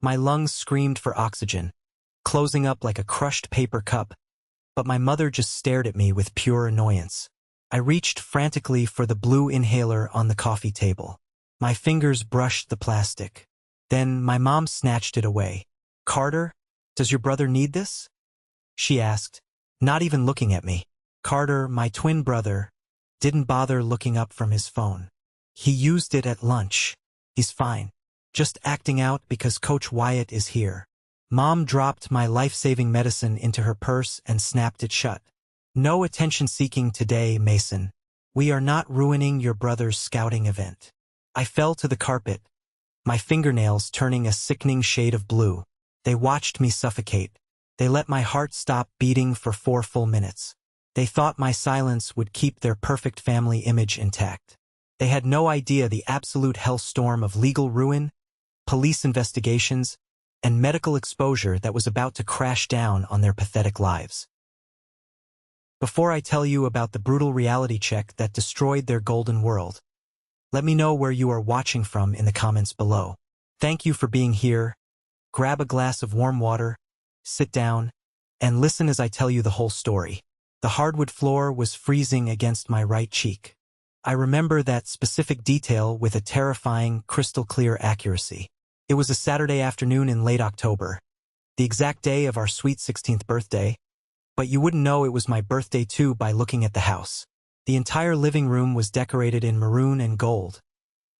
My lungs screamed for oxygen, closing up like a crushed paper cup, but my mother just stared at me with pure annoyance. I reached frantically for the blue inhaler on the coffee table. My fingers brushed the plastic. Then my mom snatched it away. "Carter, does your brother need this?" she asked, not even looking at me. Carter, my twin brother, didn't bother looking up from his phone. "He used it at lunch. He's fine. Just acting out because Coach Wyatt is here." Mom dropped my life-saving medicine into her purse and snapped it shut. "No attention-seeking today, Mason. We are not ruining your brother's scouting event." I fell to the carpet, my fingernails turning a sickening shade of blue. They watched me suffocate. They let my heart stop beating for 4 full minutes. They thought my silence would keep their perfect family image intact. They had no idea the absolute hellstorm of legal ruin, police investigations, and medical exposure that was about to crash down on their pathetic lives. Before I tell you about the brutal reality check that destroyed their golden world, let me know where you are watching from in the comments below. Thank you for being here. Grab a glass of warm water, sit down, and listen as I tell you the whole story. The hardwood floor was freezing against my right cheek. I remember that specific detail with a terrifying, crystal-clear accuracy. It was a Saturday afternoon in late October, the exact day of our sweet 16th birthday, but you wouldn't know it was my birthday too by looking at the house. The entire living room was decorated in maroon and gold,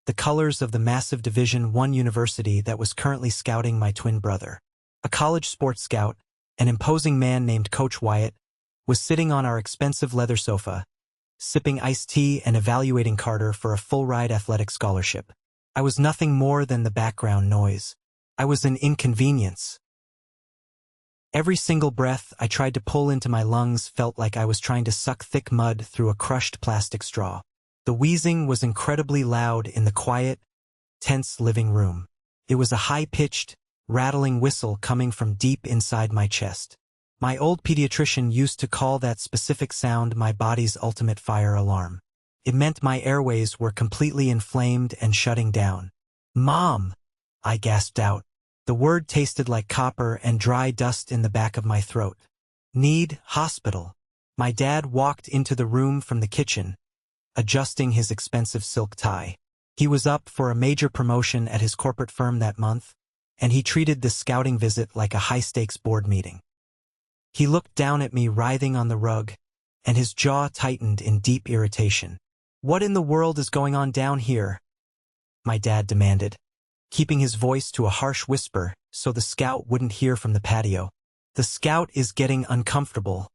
the colors of the massive Division I university that was currently scouting my twin brother. A college sports scout, an imposing man named Coach Wyatt, was sitting on our expensive leather sofa, sipping iced tea and evaluating Carter for a full-ride athletic scholarship. I was nothing more than the background noise. I was an inconvenience. Every single breath I tried to pull into my lungs felt like I was trying to suck thick mud through a crushed plastic straw. The wheezing was incredibly loud in the quiet, tense living room. It was a high-pitched, rattling whistle coming from deep inside my chest. My old pediatrician used to call that specific sound my body's ultimate fire alarm. It meant my airways were completely inflamed and shutting down. "Mom!" I gasped out. The word tasted like copper and dry dust in the back of my throat. "Need hospital." My dad walked into the room from the kitchen, adjusting his expensive silk tie. He was up for a major promotion at his corporate firm that month, and he treated this scouting visit like a high-stakes board meeting. He looked down at me writhing on the rug, and his jaw tightened in deep irritation. "What in the world is going on down here?" my dad demanded, keeping his voice to a harsh whisper so the scout wouldn't hear from the patio. "The scout is getting uncomfortable.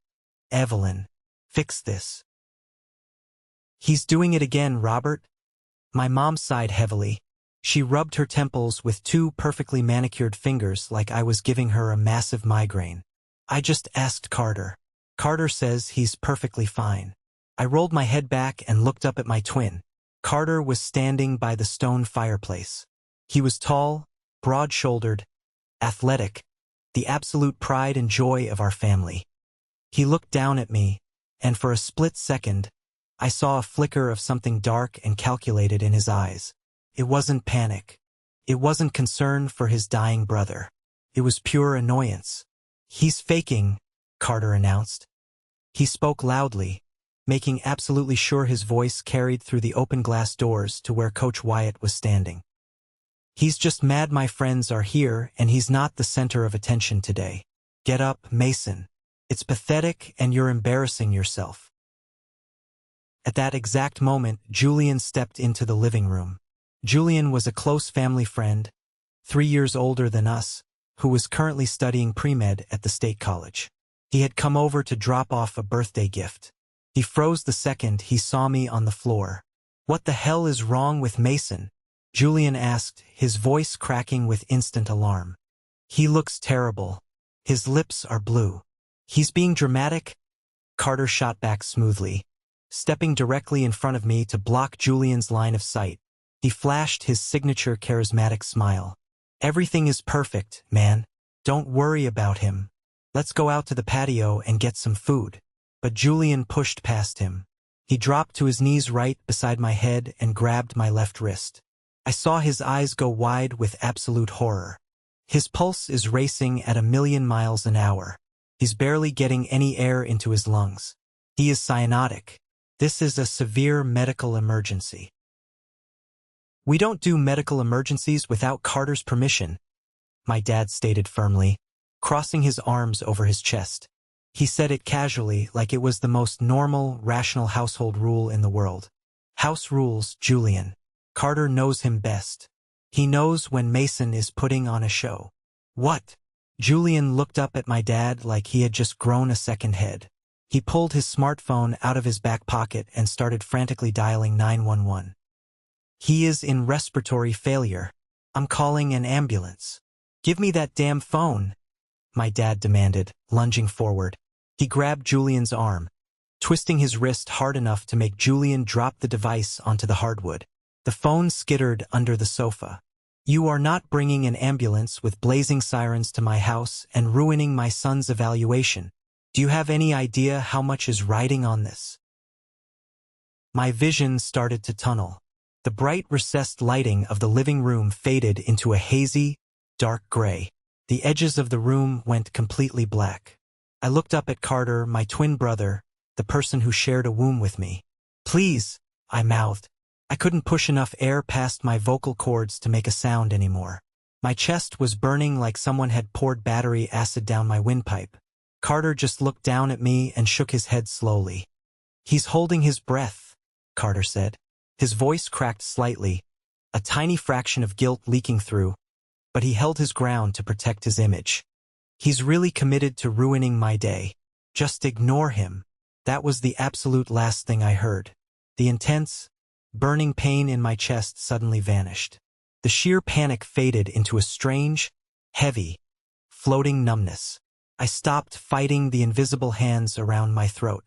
Evelyn, fix this." "He's doing it again, Robert." My mom sighed heavily. She rubbed her temples with 2 perfectly manicured fingers like I was giving her a massive migraine. "I just asked Carter. Carter says he's perfectly fine." I rolled my head back and looked up at my twin. Carter was standing by the stone fireplace. He was tall, broad-shouldered, athletic, the absolute pride and joy of our family. He looked down at me, and for a split second, I saw a flicker of something dark and calculated in his eyes. It wasn't panic. It wasn't concern for his dying brother. It was pure annoyance. "He's faking," Carter announced. He spoke loudly, making absolutely sure his voice carried through the open glass doors to where Coach Wyatt was standing. "He's just mad my friends are here and he's not the center of attention today. Get up, Mason. It's pathetic and you're embarrassing yourself." At that exact moment, Julian stepped into the living room. Julian was a close family friend, 3 years older than us, who was currently studying pre-med at the state college. He had come over to drop off a birthday gift. He froze the second he saw me on the floor. "What the hell is wrong with Mason?" Julian asked, his voice cracking with instant alarm. "He looks terrible. His lips are blue." "He's being dramatic?" Carter shot back smoothly, stepping directly in front of me to block Julian's line of sight. He flashed his signature charismatic smile. "Everything is perfect, man. Don't worry about him. Let's go out to the patio and get some food." But Julian pushed past him. He dropped to his knees right beside my head and grabbed my left wrist. I saw his eyes go wide with absolute horror. His pulse is racing at 1,000,000 miles an hour. He's barely getting any air into his lungs. He is cyanotic. This is a severe medical emergency. We don't do medical emergencies without Carter's permission, my dad stated firmly, crossing his arms over his chest. He said it casually, like it was the most normal, rational household rule in the world. House rules, Julian. Carter knows him best. He knows when Mason is putting on a show. What? Julian looked up at my dad like he had just grown a second head. He pulled his smartphone out of his back pocket and started frantically dialing 911. He is in respiratory failure. I'm calling an ambulance. Give me that damn phone, my dad demanded, lunging forward. He grabbed Julian's arm, twisting his wrist hard enough to make Julian drop the device onto the hardwood. The phone skittered under the sofa. You are not bringing an ambulance with blazing sirens to my house and ruining my son's evaluation. Do you have any idea how much is riding on this? My vision started to tunnel. The bright recessed lighting of the living room faded into a hazy, dark gray. The edges of the room went completely black. I looked up at Carter, my twin brother, the person who shared a womb with me. Please, I mouthed. I couldn't push enough air past my vocal cords to make a sound anymore. My chest was burning like someone had poured battery acid down my windpipe. Carter just looked down at me and shook his head slowly. He's holding his breath, Carter said. His voice cracked slightly, a tiny fraction of guilt leaking through, but he held his ground to protect his image. He's really committed to ruining my day. Just ignore him. That was the absolute last thing I heard. The intense, burning pain in my chest suddenly vanished. The sheer panic faded into a strange, heavy, floating numbness. I stopped fighting the invisible hands around my throat.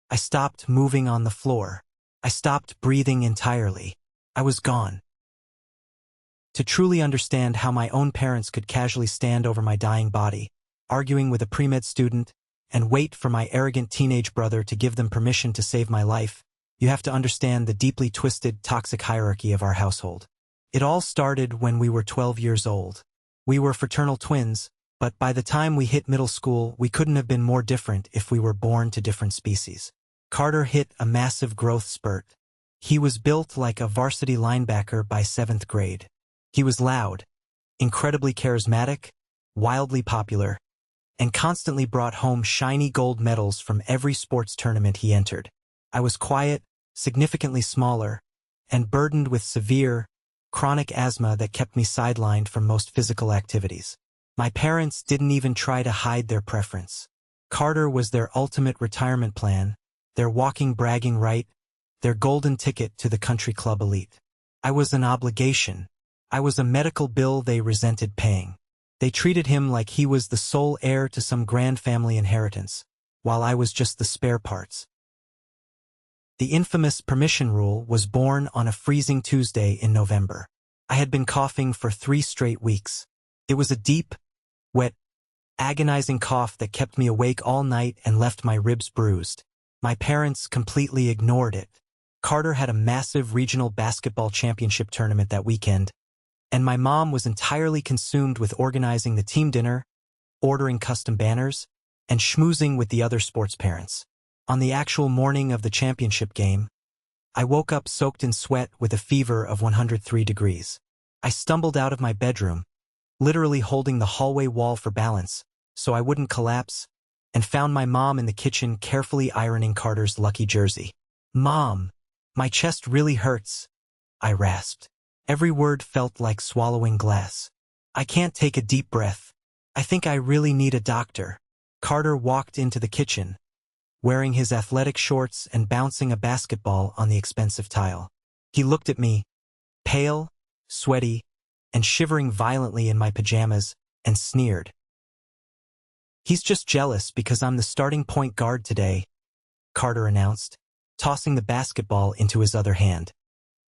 I stopped moving on the floor. I stopped breathing entirely. I was gone. To truly understand how my own parents could casually stand over my dying body, arguing with a pre-med student, and wait for my arrogant teenage brother to give them permission to save my life, you have to understand the deeply twisted, toxic hierarchy of our household. It all started when we were 12 years old. We were fraternal twins, but by the time we hit middle school, we couldn't have been more different if we were born to different species. Carter hit a massive growth spurt. He was built like a varsity linebacker by 7th grade. He was loud, incredibly charismatic, wildly popular, and constantly brought home shiny gold medals from every sports tournament he entered. I was quiet, significantly smaller, and burdened with severe, chronic asthma that kept me sidelined from most physical activities. My parents didn't even try to hide their preference. Carter was their ultimate retirement plan, their walking bragging right, their golden ticket to the country club elite. I was an obligation. I was a medical bill they resented paying. They treated him like he was the sole heir to some grand family inheritance, while I was just the spare parts. The infamous permission rule was born on a freezing Tuesday in November. I had been coughing for 3 straight weeks. It was a deep, wet, agonizing cough that kept me awake all night and left my ribs bruised. My parents completely ignored it. Carter had a massive regional basketball championship tournament that weekend, and my mom was entirely consumed with organizing the team dinner, ordering custom banners, and schmoozing with the other sports parents. On the actual morning of the championship game, I woke up soaked in sweat with a fever of 103 degrees. I stumbled out of my bedroom, literally holding the hallway wall for balance so I wouldn't collapse, and found my mom in the kitchen carefully ironing Carter's lucky jersey. "Mom, my chest really hurts," I rasped. Every word felt like swallowing glass. "I can't take a deep breath. I think I really need a doctor." Carter walked into the kitchen, wearing his athletic shorts and bouncing a basketball on the expensive tile. He looked at me, pale, sweaty, and shivering violently in my pajamas, and sneered. "He's just jealous because I'm the starting point guard today," Carter announced, tossing the basketball into his other hand.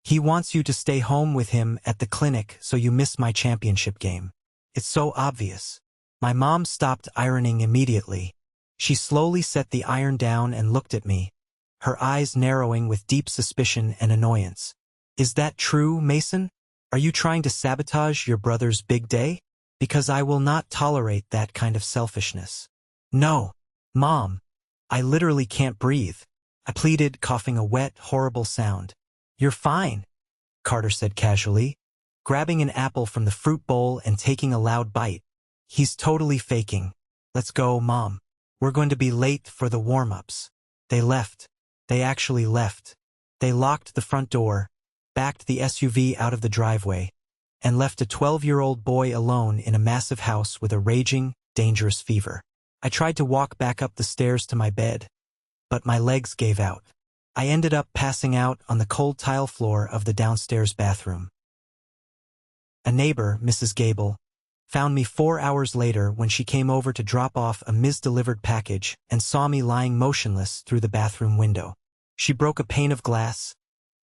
"He wants you to stay home with him at the clinic so you miss my championship game. It's so obvious." My mom stopped ironing immediately. She slowly set the iron down and looked at me, her eyes narrowing with deep suspicion and annoyance. "Is that true, Mason? Are you trying to sabotage your brother's big day? because I will not tolerate that kind of selfishness. No, Mom, I literally can't breathe, I pleaded, coughing a wet, horrible sound. You're fine, Carter said casually, grabbing an apple from the fruit bowl and taking a loud bite. He's totally faking. Let's go, Mom. We're going to be late for the warm-ups. They left. They actually left. They locked the front door, backed the SUV out of the driveway, and left a 12-year-old boy alone in a massive house with a raging, dangerous fever. I tried to walk back up the stairs to my bed, but my legs gave out. I ended up passing out on the cold tile floor of the downstairs bathroom. A neighbor, Mrs. Gable, found me 4 hours later when she came over to drop off a misdelivered package and saw me lying motionless through the bathroom window. She broke a pane of glass,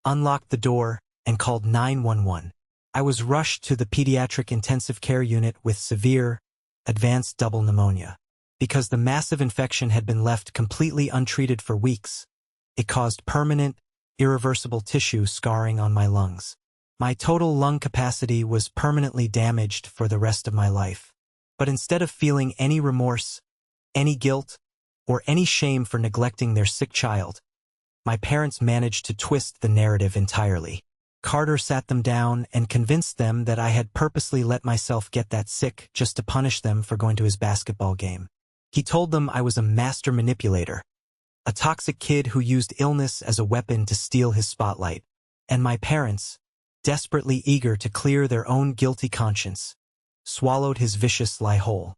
unlocked the door, and called 911. I was rushed to the pediatric intensive care unit with severe, advanced double pneumonia. Because the massive infection had been left completely untreated for weeks, it caused permanent, irreversible tissue scarring on my lungs. My total lung capacity was permanently damaged for the rest of my life. But instead of feeling any remorse, any guilt, or any shame for neglecting their sick child, my parents managed to twist the narrative entirely. Carter sat them down and convinced them that I had purposely let myself get that sick just to punish them for going to his basketball game. He told them I was a master manipulator, a toxic kid who used illness as a weapon to steal his spotlight. And my parents, desperately eager to clear their own guilty conscience, swallowed his vicious lie whole.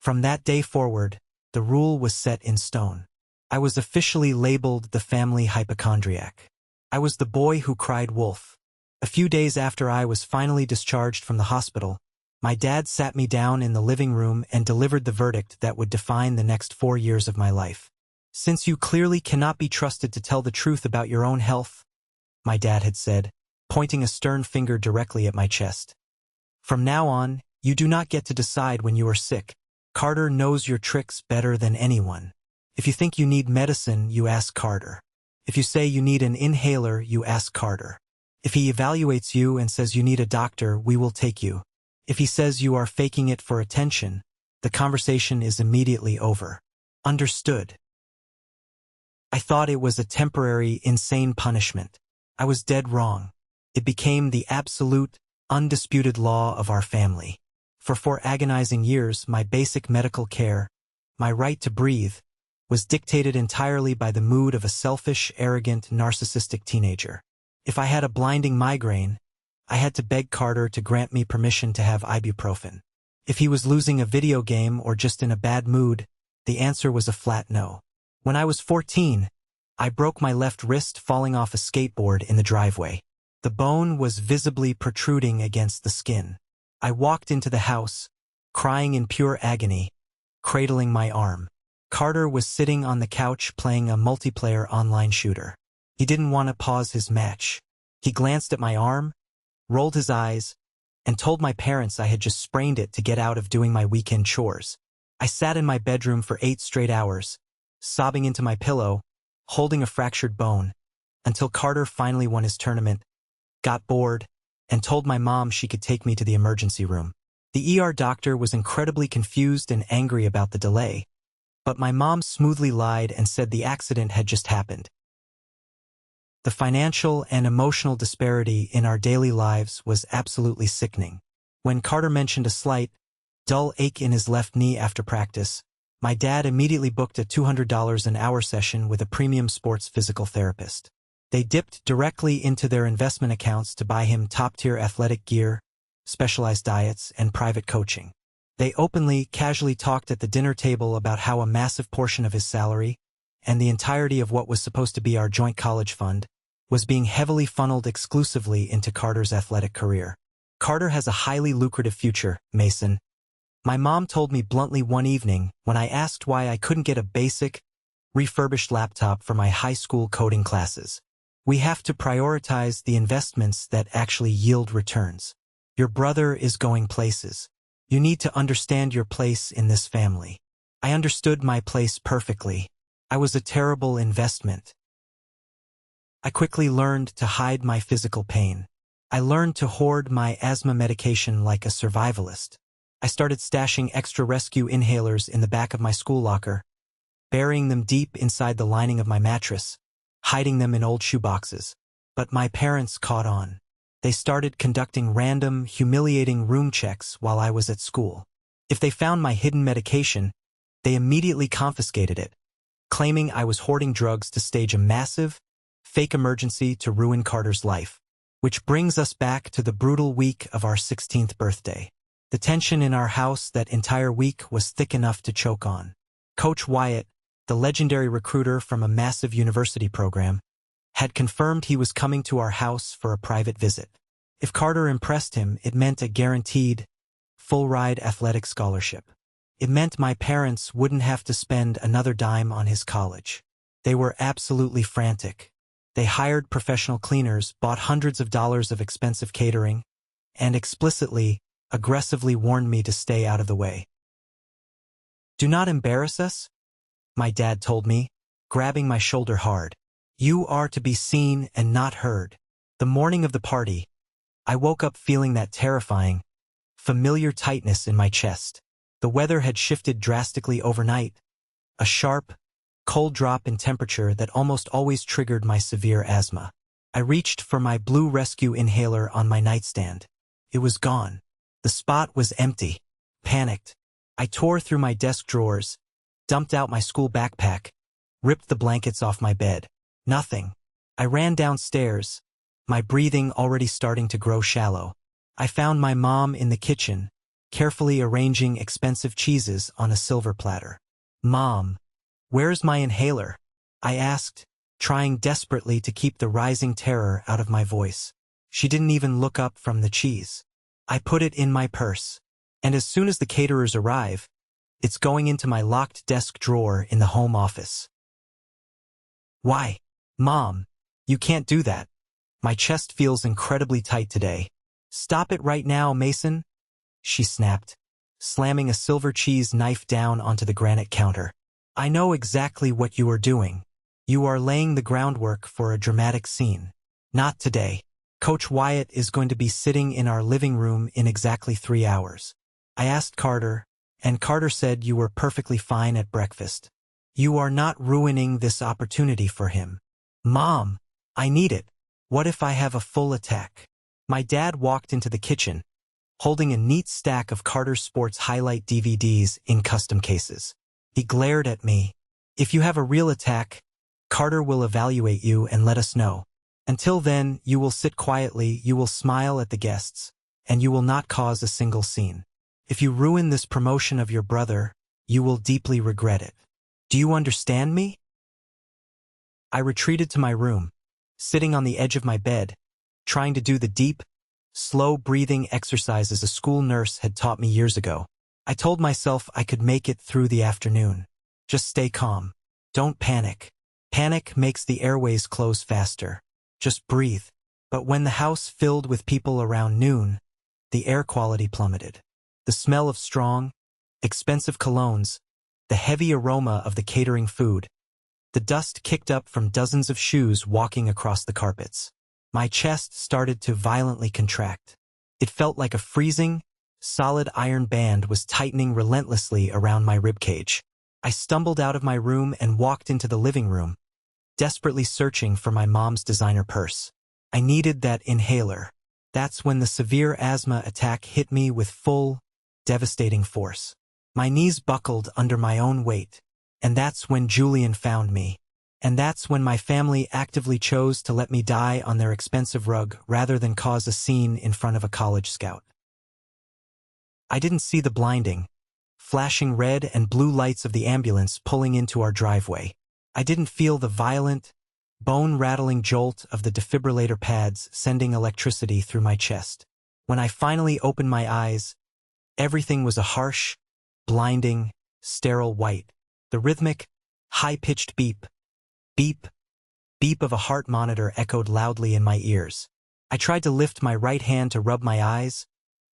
From that day forward, the rule was set in stone. I was officially labeled the family hypochondriac. I was the boy who cried wolf. A few days after I was finally discharged from the hospital, my dad sat me down in the living room and delivered the verdict that would define the next 4 years of my life. Since you clearly cannot be trusted to tell the truth about your own health, my dad had said, pointing a stern finger directly at my chest. From now on, you do not get to decide when you are sick. Carter knows your tricks better than anyone. If you think you need medicine, you ask Carter. If you say you need an inhaler, you ask Carter. If he evaluates you and says you need a doctor, we will take you. If he says you are faking it for attention, the conversation is immediately over. Understood. I thought it was a temporary, insane punishment. I was dead wrong. It became the absolute, undisputed law of our family. For 4 agonizing years, my basic medical care, my right to breathe, was dictated entirely by the mood of a selfish, arrogant, narcissistic teenager. If I had a blinding migraine, I had to beg Carter to grant me permission to have ibuprofen. If he was losing a video game or just in a bad mood, the answer was a flat no. When I was 14, I broke my left wrist falling off a skateboard in the driveway. The bone was visibly protruding against the skin. I walked into the house, crying in pure agony, cradling my arm. Carter was sitting on the couch playing a multiplayer online shooter. He didn't want to pause his match. He glanced at my arm, rolled his eyes, and told my parents I had just sprained it to get out of doing my weekend chores. I sat in my bedroom for 8 straight hours, sobbing into my pillow, holding a fractured bone, until Carter finally won his tournament, got bored, and told my mom she could take me to the emergency room. The ER doctor was incredibly confused and angry about the delay, but my mom smoothly lied and said the accident had just happened. The financial and emotional disparity in our daily lives was absolutely sickening. When Carter mentioned a slight, dull ache in his left knee after practice, my dad immediately booked a $200 an hour session with a premium sports physical therapist. They dipped directly into their investment accounts to buy him top-tier athletic gear, specialized diets, and private coaching. They openly, casually talked at the dinner table about how a massive portion of his salary, and the entirety of what was supposed to be our joint college fund, was being heavily funneled exclusively into Carter's athletic career. Carter has a highly lucrative future, Mason. My mom told me bluntly one evening when I asked why I couldn't get a basic, refurbished laptop for my high school coding classes. We have to prioritize the investments that actually yield returns. Your brother is going places. You need to understand your place in this family. I understood my place perfectly. I was a terrible investment. I quickly learned to hide my physical pain. I learned to hoard my asthma medication like a survivalist. I started stashing extra rescue inhalers in the back of my school locker, burying them deep inside the lining of my mattress, hiding them in old shoeboxes. But my parents caught on. They started conducting random, humiliating room checks while I was at school. If they found my hidden medication, they immediately confiscated it, claiming I was hoarding drugs to stage a massive, fake emergency to ruin Carter's life. Which brings us back to the brutal week of our 16th birthday. The tension in our house that entire week was thick enough to choke on. Coach Wyatt, the legendary recruiter from a massive university program, had confirmed he was coming to our house for a private visit. If Carter impressed him, it meant a guaranteed, full-ride athletic scholarship. It meant my parents wouldn't have to spend another dime on his college. They were absolutely frantic. They hired professional cleaners, bought hundreds of dollars of expensive catering, and explicitly, aggressively warned me to stay out of the way. "Do not embarrass us," my dad told me, grabbing my shoulder hard. "You are to be seen and not heard." The morning of the party, I woke up feeling that terrifying, familiar tightness in my chest. The weather had shifted drastically overnight, a sharp, cold drop in temperature that almost always triggered my severe asthma. I reached for my blue rescue inhaler on my nightstand. It was gone. The spot was empty. Panicked, I tore through my desk drawers, dumped out my school backpack, ripped the blankets off my bed. Nothing. I ran downstairs, my breathing already starting to grow shallow. I found my mom in the kitchen, carefully arranging expensive cheeses on a silver platter. "Mom, where's my inhaler?" I asked, trying desperately to keep the rising terror out of my voice. She didn't even look up from the cheese. "I put it in my purse. And as soon as the caterers arrive, it's going into my locked desk drawer in the home office." "Why? Mom, you can't do that. My chest feels incredibly tight today." "Stop it right now, Mason," she snapped, slamming a silver cheese knife down onto the granite counter. "I know exactly what you are doing. You are laying the groundwork for a dramatic scene. Not today. Coach Wyatt is going to be sitting in our living room in exactly 3 hours. I asked Carter, and Carter said you were perfectly fine at breakfast. You are not ruining this opportunity for him." "Mom, I need it. What if I have a full attack?" My dad walked into the kitchen, holding a neat stack of Carter Sports highlight DVDs in custom cases. He glared at me. "If you have a real attack, Carter will evaluate you and let us know. Until then, you will sit quietly, you will smile at the guests, and you will not cause a single scene. If you ruin this promotion of your brother, you will deeply regret it. Do you understand me?" I retreated to my room, sitting on the edge of my bed, trying to do the deep, slow breathing exercises a school nurse had taught me years ago. I told myself I could make it through the afternoon. Just stay calm. Don't panic. Panic makes the airways close faster. Just breathe. But when the house filled with people around noon, the air quality plummeted. The smell of strong, expensive colognes, the heavy aroma of the catering food, the dust kicked up from dozens of shoes walking across the carpets. My chest started to violently contract. It felt like a freezing, solid iron band was tightening relentlessly around my ribcage. I stumbled out of my room and walked into the living room, desperately searching for my mom's designer purse. I needed that inhaler. That's when the severe asthma attack hit me with full, devastating force. My knees buckled under my own weight. And that's when Julian found me. And that's when my family actively chose to let me die on their expensive rug rather than cause a scene in front of a college scout. I didn't see the blinding, flashing red and blue lights of the ambulance pulling into our driveway. I didn't feel the violent, bone-rattling jolt of the defibrillator pads sending electricity through my chest. When I finally opened my eyes, everything was a harsh, blinding, sterile white. The rhythmic, high-pitched beep, beep, beep of a heart monitor echoed loudly in my ears. I tried to lift my right hand to rub my eyes,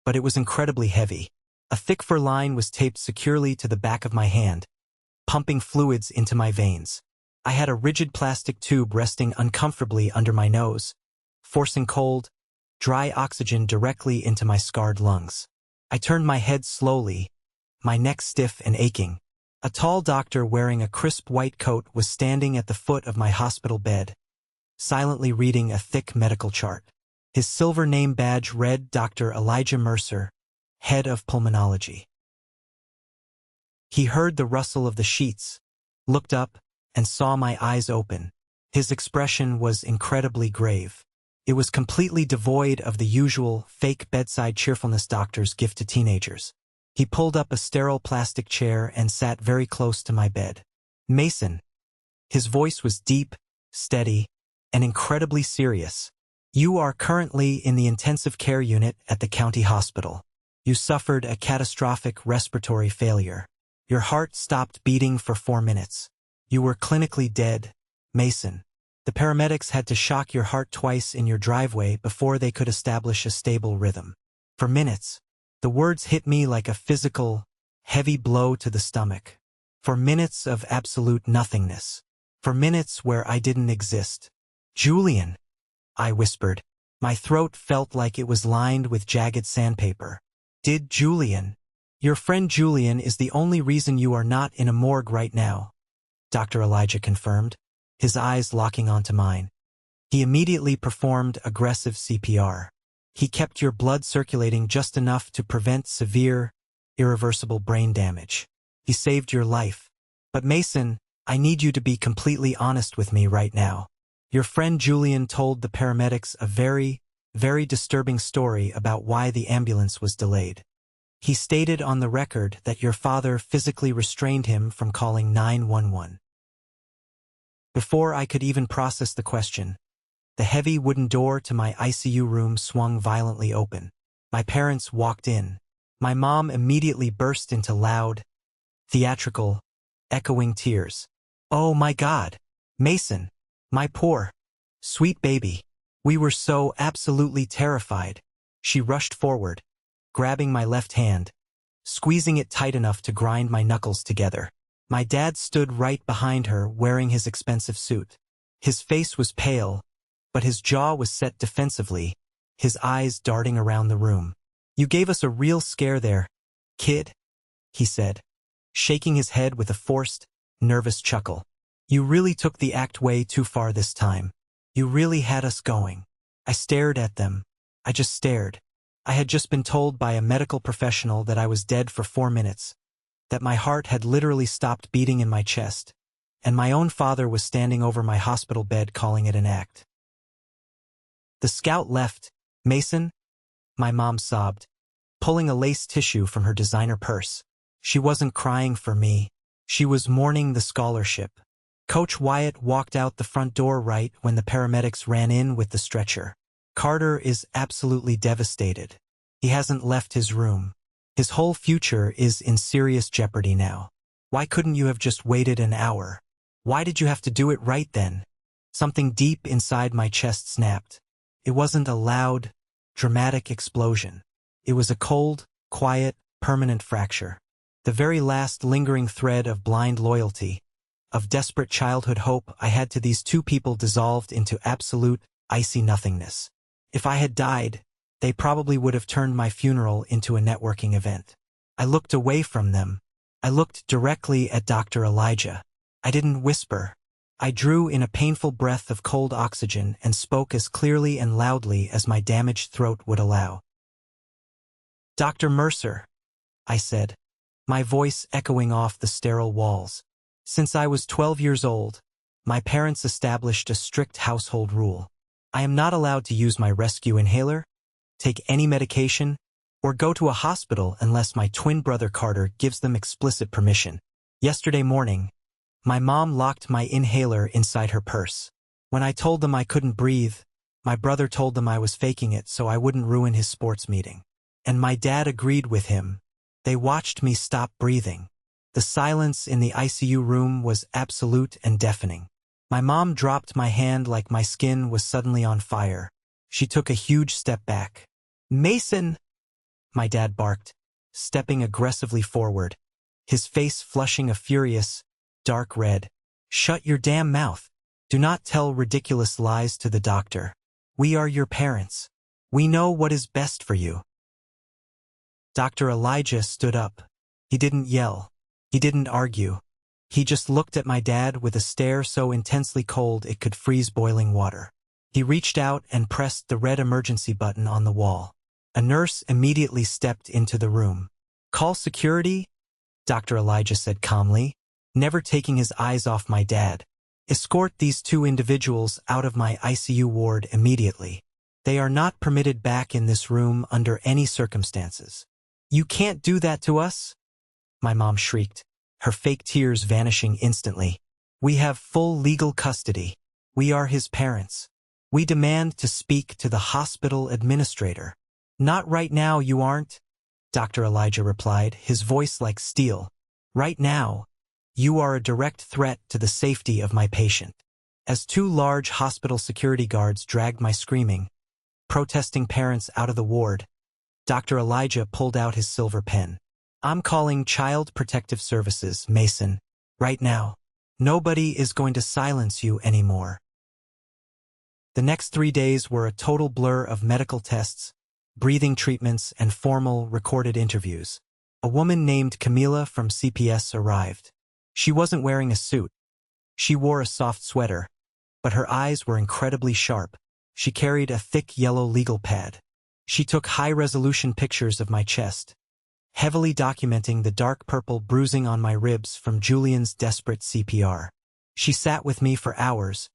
but it was incredibly heavy. A thick fur line was taped securely to the back of my hand, pumping fluids into my veins. I had a rigid plastic tube resting uncomfortably under my nose, forcing cold, dry oxygen directly into my scarred lungs. I turned my head slowly, my neck stiff and aching. A tall doctor wearing a crisp white coat was standing at the foot of my hospital bed, silently reading a thick medical chart. His silver name badge read Dr. Elijah Mercer, head of pulmonology. He heard the rustle of the sheets, looked up, and saw my eyes open. His expression was incredibly grave. It was completely devoid of the usual fake bedside cheerfulness doctors give to teenagers. He pulled up a sterile plastic chair and sat very close to my bed. "Mason." His voice was deep, steady, and incredibly serious. "You are currently in the intensive care unit at the county hospital. You suffered a catastrophic respiratory failure. Your heart stopped beating for 4 minutes. You were clinically dead, Mason. The paramedics had to shock your heart twice in your driveway before they could establish a stable rhythm. For minutes, the words hit me like a physical, heavy blow to the stomach. For minutes of absolute nothingness. For minutes where I didn't exist. "Julian," I whispered. My throat felt like it was lined with jagged sandpaper. "Did Julian? Your friend Julian is the only reason you are not in a morgue right now," Dr. Elijah confirmed, his eyes locking onto mine. "He immediately performed aggressive CPR. He kept your blood circulating just enough to prevent severe, irreversible brain damage. He saved your life. But Mason, I need you to be completely honest with me right now. Your friend Julian told the paramedics a very, very disturbing story about why the ambulance was delayed. He stated on the record that your father physically restrained him from calling 911. Before I could even process the question, the heavy wooden door to my ICU room swung violently open. My parents walked in. My mom immediately burst into loud, theatrical, echoing tears. "Oh my God, Mason, my poor, sweet baby. We were so absolutely terrified." She rushed forward, grabbing my left hand, squeezing it tight enough to grind my knuckles together. My dad stood right behind her wearing his expensive suit. His face was pale, but his jaw was set defensively, his eyes darting around the room. "You gave us a real scare there, kid," he said, shaking his head with a forced, nervous chuckle. "You really took the act way too far this time. You really had us going." I stared at them. I just stared. I had just been told by a medical professional that I was dead for 4 minutes, that my heart had literally stopped beating in my chest, and my own father was standing over my hospital bed calling it an act. "The scout left, Mason," my mom sobbed, pulling a lace tissue from her designer purse. She wasn't crying for me. She was mourning the scholarship. Coach Wyatt walked out the front door right when the paramedics ran in with the stretcher. "Carter is absolutely devastated. He hasn't left his room. His whole future is in serious jeopardy now. Why couldn't you have just waited an hour? Why did you have to do it right then?" Something deep inside my chest snapped. It wasn't a loud, dramatic explosion. It was a cold, quiet, permanent fracture. The very last lingering thread of blind loyalty, of desperate childhood hope I had to these two people dissolved into absolute, icy nothingness. If I had died, they probably would have turned my funeral into a networking event. I looked away from them. I looked directly at Dr. Elijah. I didn't whisper. I drew in a painful breath of cold oxygen and spoke as clearly and loudly as my damaged throat would allow. "Dr. Mercer," I said, my voice echoing off the sterile walls. "Since I was 12 years old, my parents established a strict household rule. I am not allowed to use my rescue inhaler, take any medication, or go to a hospital unless my twin brother Carter gives them explicit permission. Yesterday morning, my mom locked my inhaler inside her purse. When I told them I couldn't breathe, my brother told them I was faking it so I wouldn't ruin his sports meeting. And my dad agreed with him. They watched me stop breathing. The silence in the ICU room was absolute and deafening. My mom dropped my hand like my skin was suddenly on fire. She took a huge step back. "Mason!" my dad barked, stepping aggressively forward, his face flushing a furious, dark red. "Shut your damn mouth. Do not tell ridiculous lies to the doctor. We are your parents. We know what is best for you. Dr. Elijah stood up. He didn't yell. He didn't argue. He just looked at my dad with a stare so intensely cold it could freeze boiling water. He reached out and pressed the red emergency button on the wall. A nurse immediately stepped into the room. "Call security," Dr. Elijah said calmly, never taking his eyes off my dad. "Escort these two individuals out of my ICU ward immediately. They are not permitted back in this room under any circumstances." "You can't do that to us," my mom shrieked, her fake tears vanishing instantly. "We have full legal custody. We are his parents. We demand to speak to the hospital administrator." "Not right now, you aren't," Dr. Elijah replied, his voice like steel. "Right now, you are a direct threat to the safety of my patient." As two large hospital security guards dragged my screaming, protesting parents out of the ward, Dr. Elijah pulled out his silver pen. "I'm calling Child Protective Services, Mason, right now. Nobody is going to silence you anymore." The next 3 days were a total blur of medical tests, breathing treatments, and formal, recorded interviews. A woman named Camila from CPS arrived. She wasn't wearing a suit. She wore a soft sweater, but her eyes were incredibly sharp. She carried a thick yellow legal pad. She took high-resolution pictures of my chest, heavily documenting the dark purple bruising on my ribs from Julian's desperate CPR. She sat with me for hours,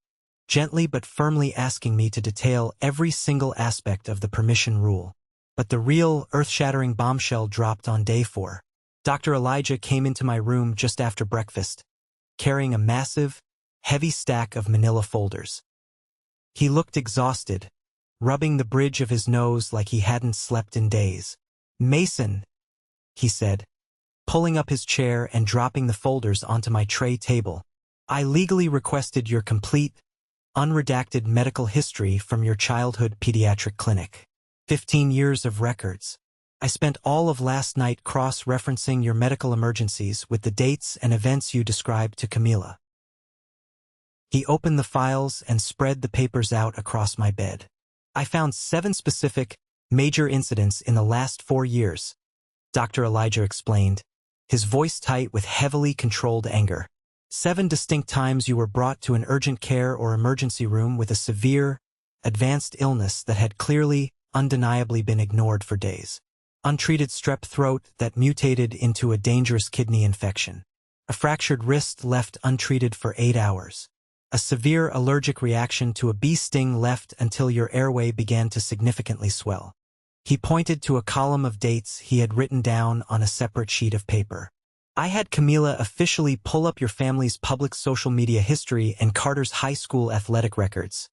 gently but firmly asking me to detail every single aspect of the permission rule. But the real, earth-shattering bombshell dropped on day 4. Dr. Elijah came into my room just after breakfast, carrying a massive, heavy stack of manila folders. He looked exhausted, rubbing the bridge of his nose like he hadn't slept in days. "Mason," he said, pulling up his chair and dropping the folders onto my tray table, "I legally requested your complete, unredacted medical history from your childhood pediatric clinic. 15 years of records. I spent all of last night cross-referencing your medical emergencies with the dates and events you described to Camila." He opened the files and spread the papers out across my bed. "I found 7 specific, major incidents in the last 4 years," Dr. Elijah explained, his voice tight with heavily controlled anger. 7 distinct times you were brought to an urgent care or emergency room with a severe, advanced illness that had clearly, undeniably been ignored for days. Untreated strep throat that mutated into a dangerous kidney infection. A fractured wrist left untreated for 8 hours. A severe allergic reaction to a bee sting left until your airway began to significantly swell. He pointed to a column of dates he had written down on a separate sheet of paper. "I had Camila officially pull up your family's public social media history and Carter's high school athletic records,"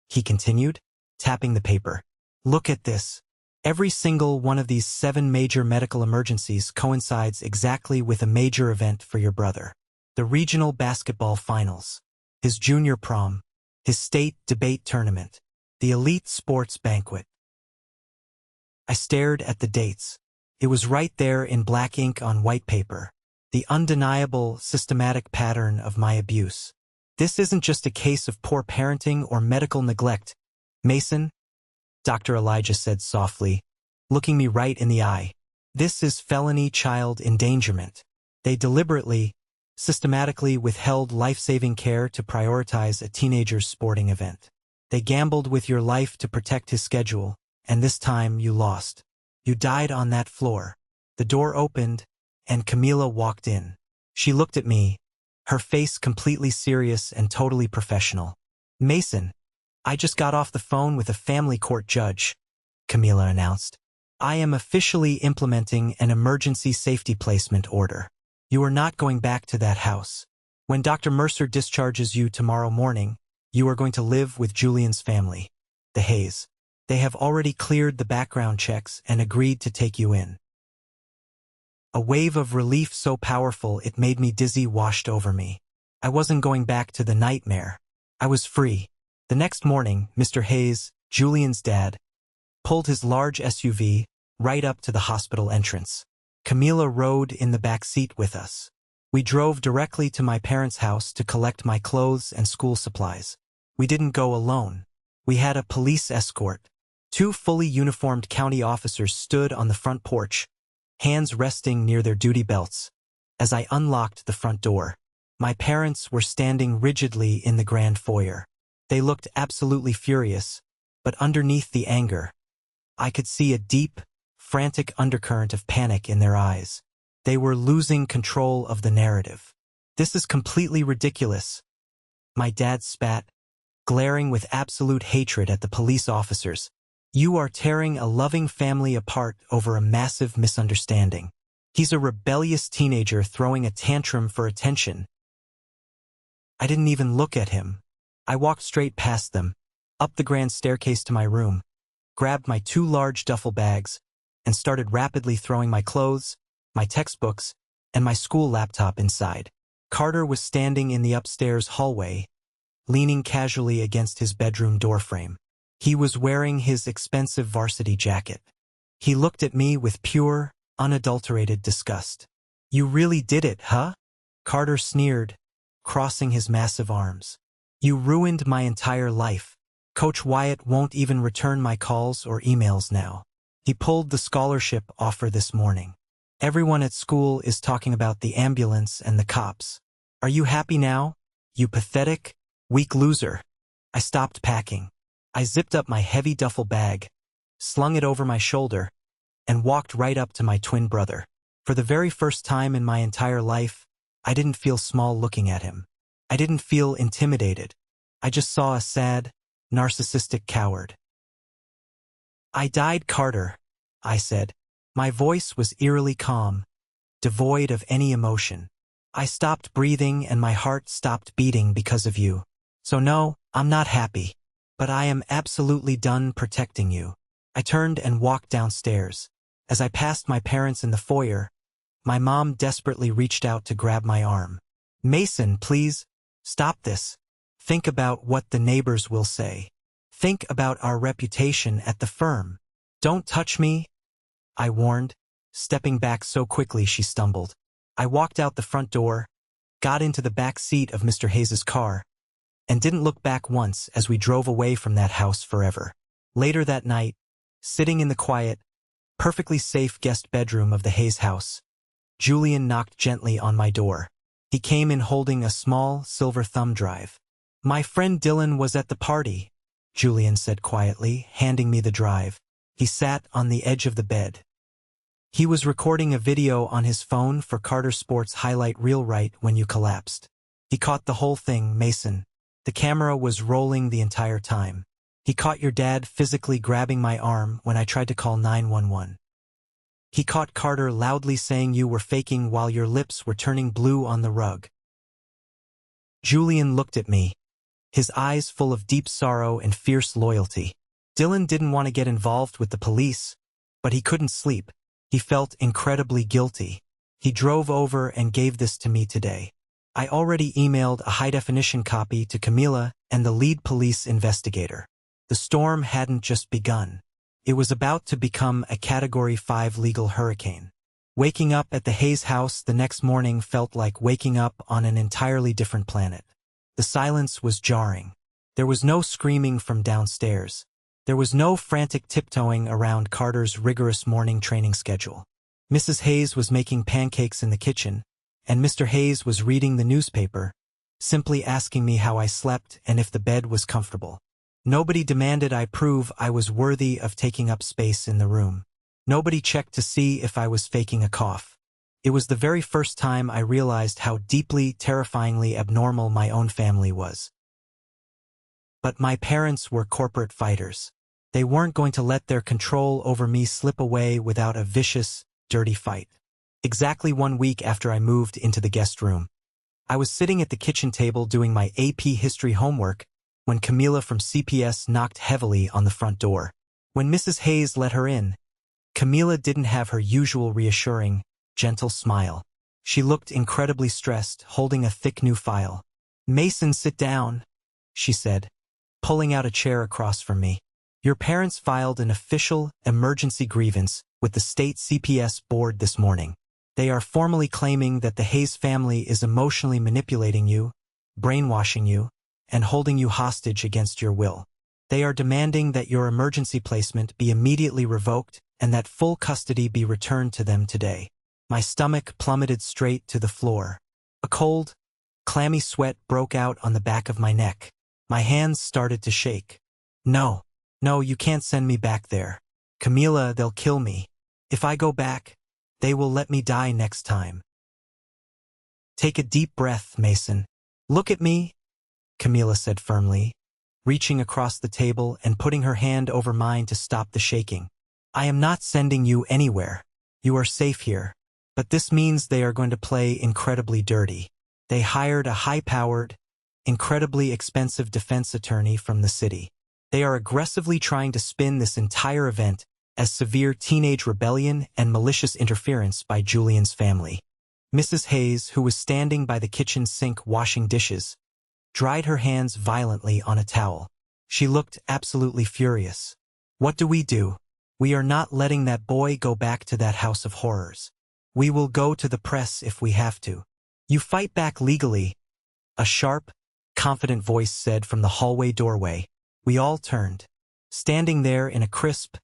he continued, tapping the paper. "Look at this. Every single one of these 7 major medical emergencies coincides exactly with a major event for your brother. The regional basketball finals, his junior prom, his state debate tournament, the elite sports banquet." I stared at the dates. It was right there in black ink on white paper, the undeniable, systematic pattern of my abuse. "This isn't just a case of poor parenting or medical neglect, Mason," Dr. Elijah said softly, looking me right in the eye. "This is felony child endangerment. They deliberately, systematically withheld life-saving care to prioritize a teenager's sporting event. They gambled with your life to protect his schedule, and this time you lost. You died on that floor." The door opened, and Camila walked in. She looked at me, her face completely serious and totally professional. "Mason, I just got off the phone with a family court judge," Camila announced. "I am officially implementing an emergency safety placement order. You are not going back to that house. When Dr. Mercer discharges you tomorrow morning, you are going to live with Julian's family, the Hayes. They have already cleared the background checks and agreed to take you in." A wave of relief so powerful it made me dizzy washed over me. I wasn't going back to the nightmare. I was free. The next morning, Mr. Hayes, Julian's dad, pulled his large SUV right up to the hospital entrance. Camila rode in the back seat with us. We drove directly to my parents' house to collect my clothes and school supplies. We didn't go alone. We had a police escort, Two fully uniformed county officers stood on the front porch, hands resting near their duty belts. As I unlocked the front door, my parents were standing rigidly in the grand foyer. They looked absolutely furious, but underneath the anger, I could see a deep, frantic undercurrent of panic in their eyes. They were losing control of the narrative. "This is completely ridiculous," my dad spat, glaring with absolute hatred at the police officers. "You are tearing a loving family apart over a massive misunderstanding. He's a rebellious teenager throwing a tantrum for attention." I didn't even look at him. I walked straight past them, up the grand staircase to my room, grabbed my 2 large duffel bags, and started rapidly throwing my clothes, my textbooks, and my school laptop inside. Carter was standing in the upstairs hallway, leaning casually against his bedroom doorframe. He was wearing his expensive varsity jacket. He looked at me with pure, unadulterated disgust. "You really did it, huh?" Carter sneered, crossing his massive arms. "You ruined my entire life. Coach Wyatt won't even return my calls or emails now. He pulled the scholarship offer this morning. Everyone at school is talking about the ambulance and the cops. Are you happy now, you pathetic, weak loser?" I stopped packing. I zipped up my heavy duffel bag, slung it over my shoulder, and walked right up to my twin brother. For the very first time in my entire life, I didn't feel small looking at him. I didn't feel intimidated. I just saw a sad, narcissistic coward. "I died, Carter," I said. My voice was eerily calm, devoid of any emotion. "I stopped breathing and my heart stopped beating because of you. So no, I'm not happy. But I am absolutely done protecting you." I turned and walked downstairs. As I passed my parents in the foyer, my mom desperately reached out to grab my arm. "Mason, please, stop this. Think about what the neighbors will say. Think about our reputation at the firm. Don't touch me," I warned, stepping back so quickly she stumbled. I walked out the front door, got into the back seat of Mr. Hayes's car, and didn't look back once as we drove away from that house forever. Later that night, sitting in the quiet, perfectly safe guest bedroom of the Hayes house, Julian knocked gently on my door. He came in holding a small, silver thumb drive. "My friend Dylan was at the party," Julian said quietly, handing me the drive. He sat on the edge of the bed. "He was recording a video on his phone for Carter Sports highlight reel right when you collapsed. He caught the whole thing, Mason. The camera was rolling the entire time. He caught your dad physically grabbing my arm when I tried to call 911. He caught Carter loudly saying you were faking while your lips were turning blue on the rug." Julian looked at me, his eyes full of deep sorrow and fierce loyalty. Dylan didn't want to get involved with the police, but he couldn't sleep. He felt incredibly guilty. He drove over and gave this to me today. I already emailed a high-definition copy to Camila and the lead police investigator. The storm hadn't just begun. It was about to become a Category 5 legal hurricane. Waking up at the Hayes house the next morning felt like waking up on an entirely different planet. The silence was jarring. There was no screaming from downstairs. There was no frantic tiptoeing around Carter's rigorous morning training schedule. Mrs. Hayes was making pancakes in the kitchen, and Mr. Hayes was reading the newspaper, simply asking me how I slept and if the bed was comfortable. Nobody demanded I prove I was worthy of taking up space in the room. Nobody checked to see if I was faking a cough. It was the very first time I realized how deeply, terrifyingly abnormal my own family was. But my parents were corporate fighters. They weren't going to let their control over me slip away without a vicious, dirty fight. Exactly 1 week after I moved into the guest room, I was sitting at the kitchen table doing my AP history homework when Camila from CPS knocked heavily on the front door. When Mrs. Hayes let her in, Camila didn't have her usual reassuring, gentle smile. She looked incredibly stressed, holding a thick new file. "Mason, sit down," she said, pulling out a chair across from me. "Your parents filed an official emergency grievance with the state CPS board this morning. They are formally claiming that the Hayes family is emotionally manipulating you, brainwashing you, and holding you hostage against your will. They are demanding that your emergency placement be immediately revoked and that full custody be returned to them today. My stomach plummeted straight to the floor. A cold, clammy sweat broke out on the back of my neck. My hands started to shake. No, you can't send me back there. Camila, they'll kill me. If I go back, they will let me die next time. Take a deep breath, Mason. Look at me, Camila said firmly, reaching across the table and putting her hand over mine to stop the shaking. I am not sending you anywhere. You are safe here. But this means they are going to play incredibly dirty. They hired a high-powered, incredibly expensive defense attorney from the city. They are aggressively trying to spin this entire event as severe teenage rebellion and malicious interference by Julian's family. Mrs. Hayes, who was standing by the kitchen sink washing dishes, dried her hands violently on a towel. She looked absolutely furious. What do? We are not letting that boy go back to that house of horrors. We will go to the press if we have to. You fight back legally, a sharp, confident voice said from the hallway doorway. We all turned. Standing there in a crisp,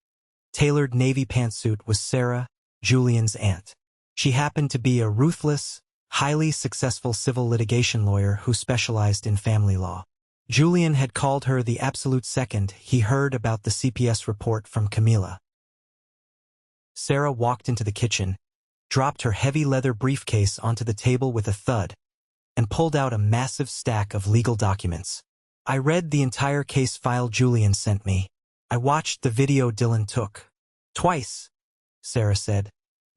tailored navy pantsuit was Sarah, Julian's aunt. She happened to be a ruthless, highly successful civil litigation lawyer who specialized in family law. Julian had called her the absolute second he heard about the CPS report from Camila. Sarah walked into the kitchen, dropped her heavy leather briefcase onto the table with a thud, and pulled out a massive stack of legal documents. I read the entire case file Julian sent me. I watched the video Dylan took. Twice, Sarah said,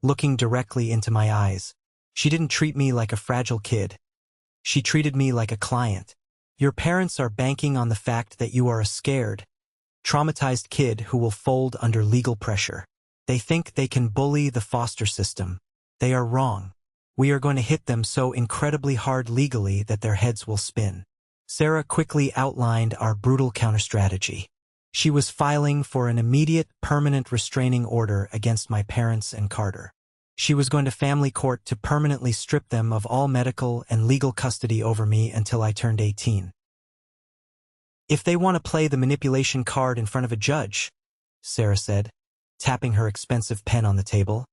looking directly into my eyes. She didn't treat me like a fragile kid. She treated me like a client. Your parents are banking on the fact that you are a scared, traumatized kid who will fold under legal pressure. They think they can bully the foster system. They are wrong. We are going to hit them so incredibly hard legally that their heads will spin. Sarah quickly outlined our brutal counterstrategy. She was filing for an immediate, permanent restraining order against my parents and Carter. She was going to family court to permanently strip them of all medical and legal custody over me until I turned 18. If they want to play the manipulation card in front of a judge, Sarah said, tapping her expensive pen on the table,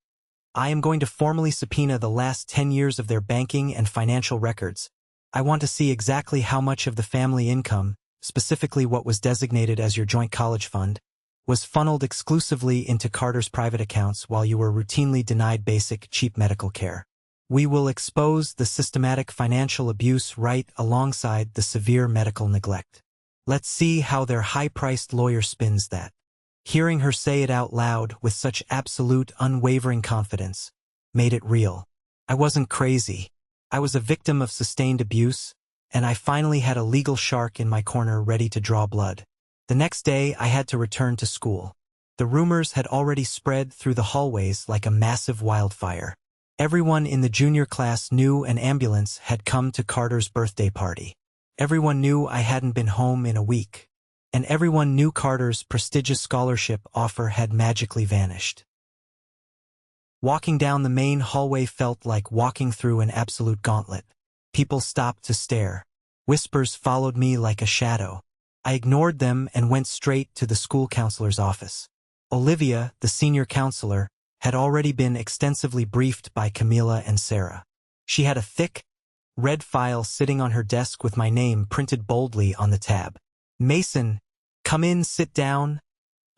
I am going to formally subpoena the last 10 years of their banking and financial records. I want to see exactly how much of the family income, specifically what was designated as your joint college fund, was funneled exclusively into Carter's private accounts while you were routinely denied basic, cheap medical care. We will expose the systematic financial abuse right alongside the severe medical neglect. Let's see how their high-priced lawyer spins that. Hearing her say it out loud with such absolute, unwavering confidence made it real. I wasn't crazy. I was a victim of sustained abuse, and I finally had a legal shark in my corner ready to draw blood. The next day, I had to return to school. The rumors had already spread through the hallways like a massive wildfire. Everyone in the junior class knew an ambulance had come to Carter's birthday party. Everyone knew I hadn't been home in a week. And everyone knew Carter's prestigious scholarship offer had magically vanished. Walking down the main hallway felt like walking through an absolute gauntlet. People stopped to stare. Whispers followed me like a shadow. I ignored them and went straight to the school counselor's office. Olivia, the senior counselor, had already been extensively briefed by Camila and Sarah. She had a thick, red file sitting on her desk with my name printed boldly on the tab. Mason, come in, sit down,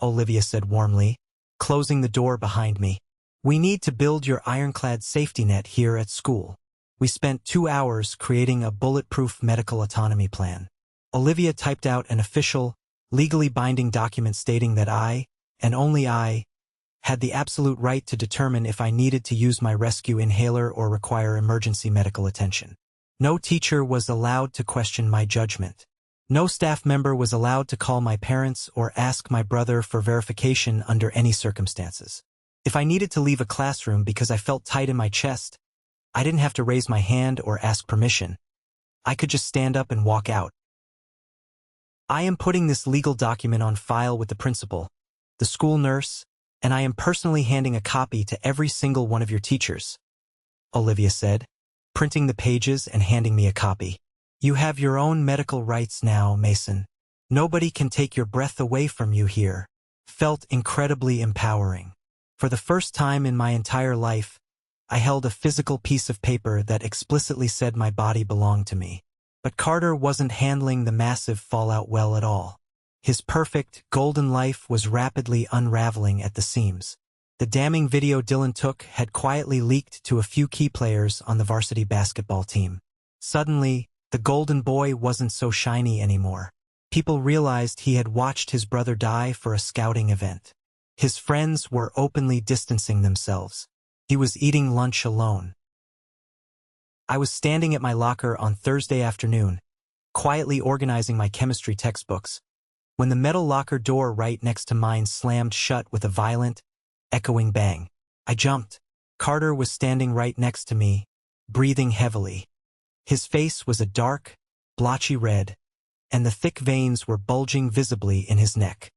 Olivia said warmly, closing the door behind me. We need to build your ironclad safety net here at school. We spent 2 hours creating a bulletproof medical autonomy plan. Olivia typed out an official, legally binding document stating that I, and only I, had the absolute right to determine if I needed to use my rescue inhaler or require emergency medical attention. No teacher was allowed to question my judgment. No staff member was allowed to call my parents or ask my brother for verification under any circumstances. If I needed to leave a classroom because I felt tight in my chest, I didn't have to raise my hand or ask permission. I could just stand up and walk out. I am putting this legal document on file with the principal, the school nurse, and I am personally handing a copy to every single one of your teachers, Olivia said, printing the pages and handing me a copy. You have your own medical rights now, Mason. "Nobody can take your breath away from you here," felt incredibly empowering. For the first time in my entire life, I held a physical piece of paper that explicitly said my body belonged to me. But Carter wasn't handling the massive fallout well at all. His perfect, golden life was rapidly unraveling at the seams. The damning video Dylan took had quietly leaked to a few key players on the varsity basketball team. Suddenly, the golden boy wasn't so shiny anymore. People realized he had watched his brother die for a scouting event. His friends were openly distancing themselves. He was eating lunch alone. I was standing at my locker on Thursday afternoon, quietly organizing my chemistry textbooks, when the metal locker door right next to mine slammed shut with a violent, echoing bang. I jumped. Carter was standing right next to me, breathing heavily. His face was a dark, blotchy red, and the thick veins were bulging visibly in his neck.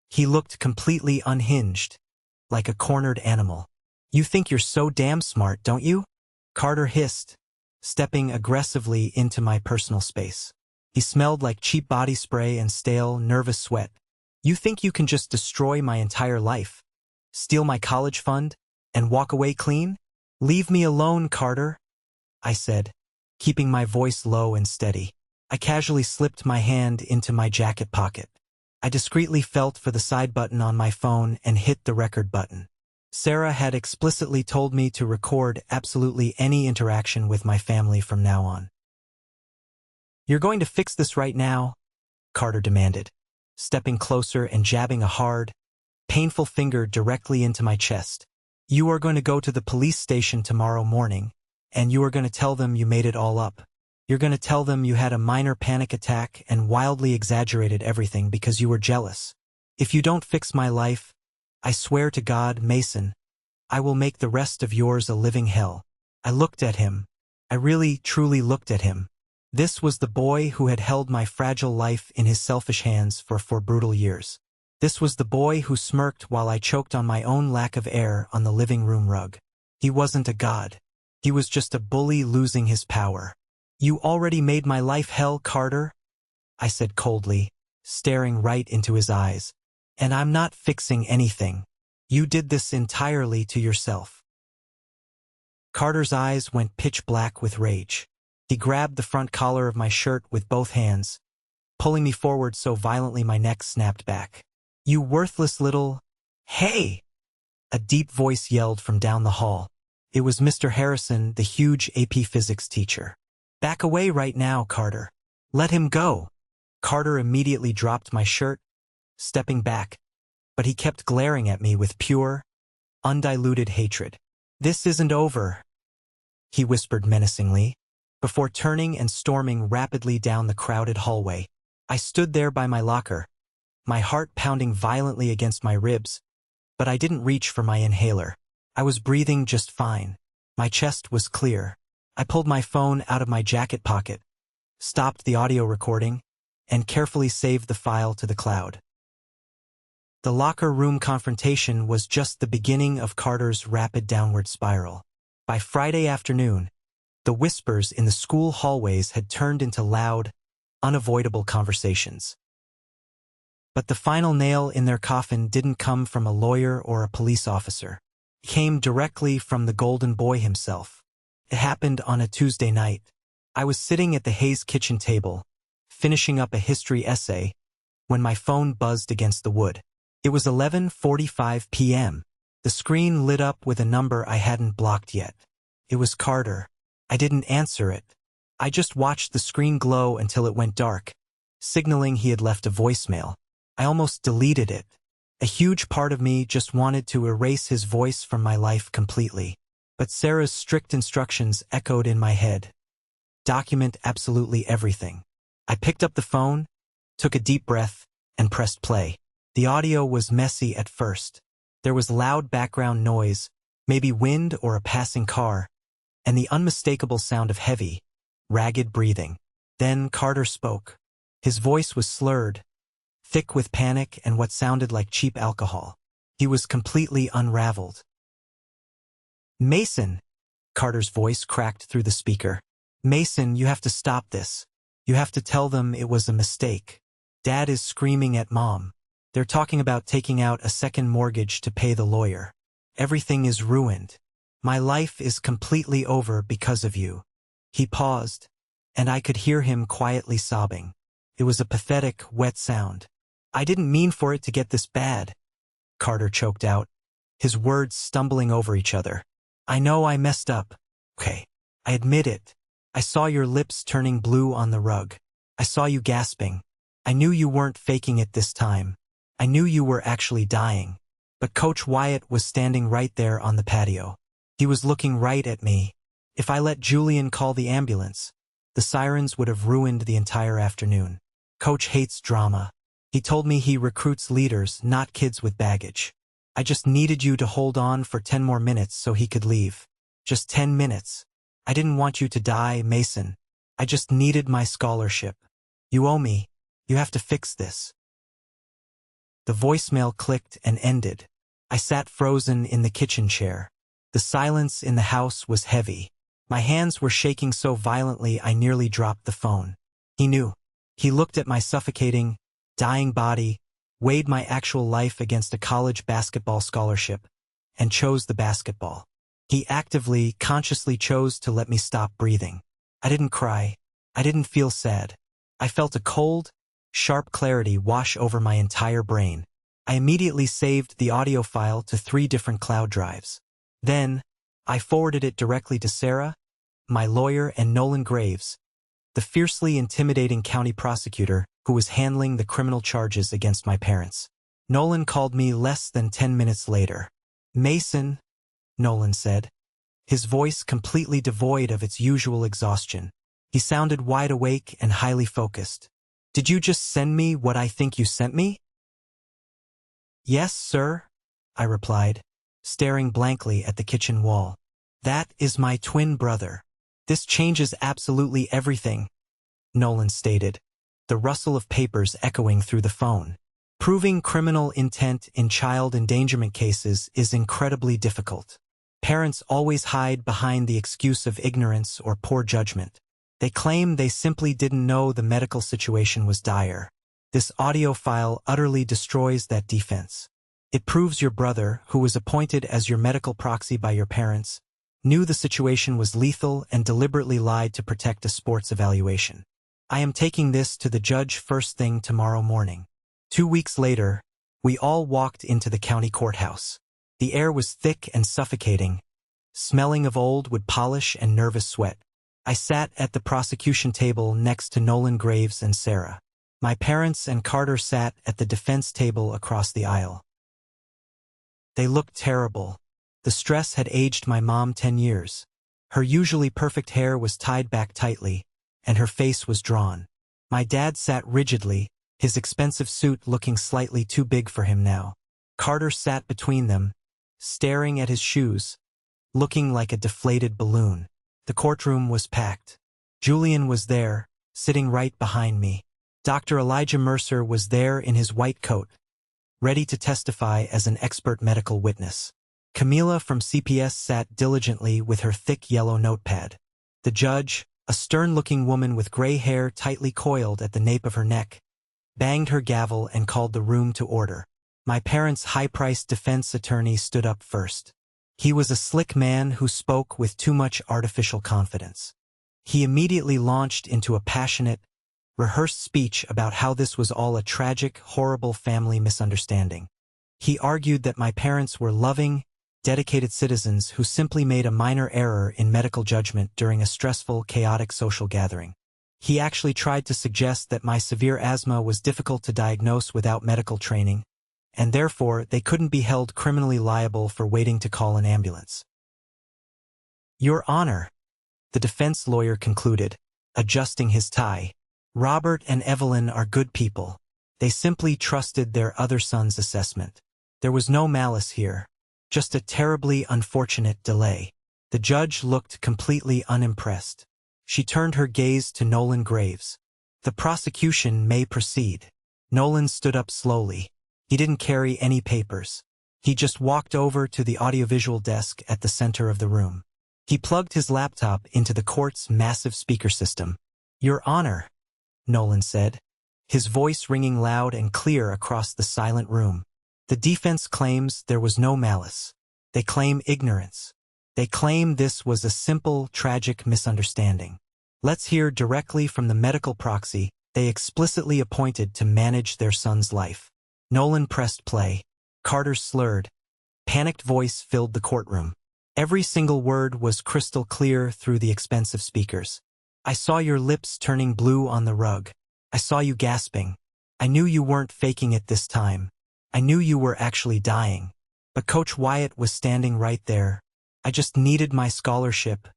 He looked completely unhinged, like a cornered animal. "You think you're so damn smart, don't you?" Carter hissed, stepping aggressively into my personal space. He smelled like cheap body spray and stale, nervous sweat. "You think you can just destroy my entire life, steal my college fund, and walk away clean? Leave me alone, Carter," I said, keeping my voice low and steady. I casually slipped my hand into my jacket pocket. I discreetly felt for the side button on my phone and hit the record button. Sarah had explicitly told me to record absolutely any interaction with my family from now on. "You're going to fix this right now?" Carter demanded, stepping closer and jabbing a hard, painful finger directly into my chest. "You are going to go to the police station tomorrow morning, and you are going to tell them you made it all up. You're going to tell them you had a minor panic attack and wildly exaggerated everything because you were jealous. If you don't fix my life, I swear to God, Mason, I will make the rest of yours a living hell." I looked at him. I really, truly looked at him. This was the boy who had held my fragile life in his selfish hands for 4 brutal years. This was the boy who smirked while I choked on my own lack of air on the living room rug. He wasn't a god. He was just a bully losing his power. "You already made my life hell, Carter," I said coldly, staring right into his eyes. "And I'm not fixing anything. You did this entirely to yourself." Carter's eyes went pitch black with rage. He grabbed the front collar of my shirt with both hands, pulling me forward so violently my neck snapped back. "You worthless little—" "Hey!" a deep voice yelled from down the hall. It was Mr. Harrison, the huge AP Physics teacher. "Back away right now, Carter. Let him go." Carter immediately dropped my shirt, stepping back, but he kept glaring at me with pure, undiluted hatred. "This isn't over," he whispered menacingly, before turning and storming rapidly down the crowded hallway. I stood there by my locker, my heart pounding violently against my ribs, but I didn't reach for my inhaler. I was breathing just fine. My chest was clear. I pulled my phone out of my jacket pocket, stopped the audio recording, and carefully saved the file to the cloud. The locker room confrontation was just the beginning of Carter's rapid downward spiral. By Friday afternoon, the whispers in the school hallways had turned into loud, unavoidable conversations. But the final nail in their coffin didn't come from a lawyer or a police officer. It came directly from the golden boy himself. It happened on a Tuesday night. I was sitting at the Hayes kitchen table, finishing up a history essay, when my phone buzzed against the wood. It was 11:45 p.m. The screen lit up with a number I hadn't blocked yet. It was Carter. I didn't answer it. I just watched the screen glow until it went dark, signaling he had left a voicemail. I almost deleted it. A huge part of me just wanted to erase his voice from my life completely. But Sarah's strict instructions echoed in my head. Document absolutely everything. I picked up the phone, took a deep breath, and pressed play. The audio was messy at first. There was loud background noise, maybe wind or a passing car, and the unmistakable sound of heavy, ragged breathing. Then Carter spoke. His voice was slurred, thick with panic and what sounded like cheap alcohol. He was completely unraveled. "Mason," Carter's voice cracked through the speaker. "Mason, you have to stop this. You have to tell them it was a mistake. Dad is screaming at Mom. They're talking about taking out a second mortgage to pay the lawyer. Everything is ruined. My life is completely over because of you. He paused, and I could hear him quietly sobbing. It was a pathetic, wet sound. I didn't mean for it to get this bad, Carter choked out, his words stumbling over each other. I know I messed up. Okay, I admit it. I saw your lips turning blue on the rug. I saw you gasping. I knew you weren't faking it this time. I knew you were actually dying. But Coach Wyatt was standing right there on the patio. He was looking right at me. If I let Julian call the ambulance, the sirens would have ruined the entire afternoon. Coach hates drama. He told me he recruits leaders, not kids with baggage. I just needed you to hold on for 10 more minutes so he could leave. Just 10 minutes. I didn't want you to die, Mason. I just needed my scholarship. You owe me. You have to fix this. The voicemail clicked and ended. I sat frozen in the kitchen chair. The silence in the house was heavy. My hands were shaking so violently I nearly dropped the phone. He knew. He looked at my suffocating, dying body, weighed my actual life against a college basketball scholarship, and chose the basketball. He actively, consciously chose to let me stop breathing. I didn't cry. I didn't feel sad. I felt a cold, sharp clarity wash over my entire brain. I immediately saved the audio file to 3 different cloud drives. Then, I forwarded it directly to Sarah, my lawyer, and Nolan Graves, the fiercely intimidating county prosecutor who was handling the criminal charges against my parents. Nolan called me less than 10 minutes later. Mason, Nolan said, his voice completely devoid of its usual exhaustion. He sounded wide awake and highly focused. Did you just send me what I think you sent me? Yes, sir, I replied, staring blankly at the kitchen wall. That is my twin brother. This changes absolutely everything, Nolan stated, the rustle of papers echoing through the phone. Proving criminal intent in child endangerment cases is incredibly difficult. Parents always hide behind the excuse of ignorance or poor judgment. They claim they simply didn't know the medical situation was dire. This audio file utterly destroys that defense. It proves your brother, who was appointed as your medical proxy by your parents, knew the situation was lethal and deliberately lied to protect a sports evaluation. I am taking this to the judge first thing tomorrow morning. 2 weeks later, we all walked into the county courthouse. The air was thick and suffocating, smelling of old wood polish and nervous sweat. I sat at the prosecution table next to Nolan Graves and Sarah. My parents and Carter sat at the defense table across the aisle. They looked terrible. The stress had aged my mom 10 years. Her usually perfect hair was tied back tightly, and her face was drawn. My dad sat rigidly, his expensive suit looking slightly too big for him now. Carter sat between them, staring at his shoes, looking like a deflated balloon. The courtroom was packed. Julian was there, sitting right behind me. Dr. Elijah Mercer was there in his white coat, ready to testify as an expert medical witness. Camila from CPS sat diligently with her thick yellow notepad. The judge, a stern-looking woman with gray hair tightly coiled at the nape of her neck, banged her gavel and called the room to order. My parents' high-priced defense attorney stood up first. He was a slick man who spoke with too much artificial confidence. He immediately launched into a passionate, rehearsed speech about how this was all a tragic, horrible family misunderstanding. He argued that my parents were loving, dedicated citizens who simply made a minor error in medical judgment during a stressful, chaotic social gathering. He actually tried to suggest that my severe asthma was difficult to diagnose without medical training, and therefore they couldn't be held criminally liable for waiting to call an ambulance. Your Honor, the defense lawyer concluded, adjusting his tie, Robert and Evelyn are good people. They simply trusted their other son's assessment. There was no malice here, just a terribly unfortunate delay. The judge looked completely unimpressed. She turned her gaze to Nolan Graves. The prosecution may proceed. Nolan stood up slowly. He didn't carry any papers. He just walked over to the audiovisual desk at the center of the room. He plugged his laptop into the court's massive speaker system. Your Honor, Nolan said, his voice ringing loud and clear across the silent room. The defense claims there was no malice. They claim ignorance. They claim this was a simple, tragic misunderstanding. Let's hear directly from the medical proxy they explicitly appointed to manage their son's life. Nolan pressed play. Carter's slurred, panicked voice filled the courtroom. Every single word was crystal clear through the expensive speakers. I saw your lips turning blue on the rug. I saw you gasping. I knew you weren't faking it this time. I knew you were actually dying. But Coach Wyatt was standing right there. I just needed my scholarship.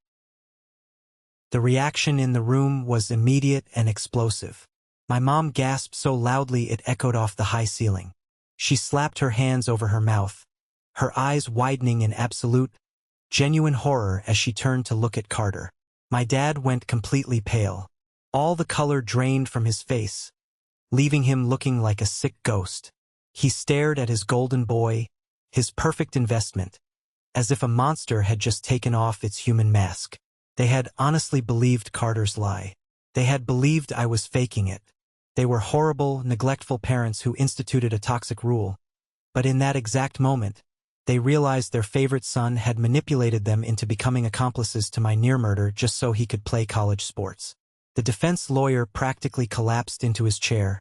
The reaction in the room was immediate and explosive. My mom gasped so loudly it echoed off the high ceiling. She slapped her hands over her mouth, her eyes widening in absolute, genuine horror as she turned to look at Carter. My dad went completely pale. All the color drained from his face, leaving him looking like a sick ghost. He stared at his golden boy, his perfect investment, as if a monster had just taken off its human mask. They had honestly believed Carter's lie. They had believed I was faking it. They were horrible, neglectful parents who instituted a toxic rule. But in that exact moment, they realized their favorite son had manipulated them into becoming accomplices to my near murder just so he could play college sports. The defense lawyer practically collapsed into his chair,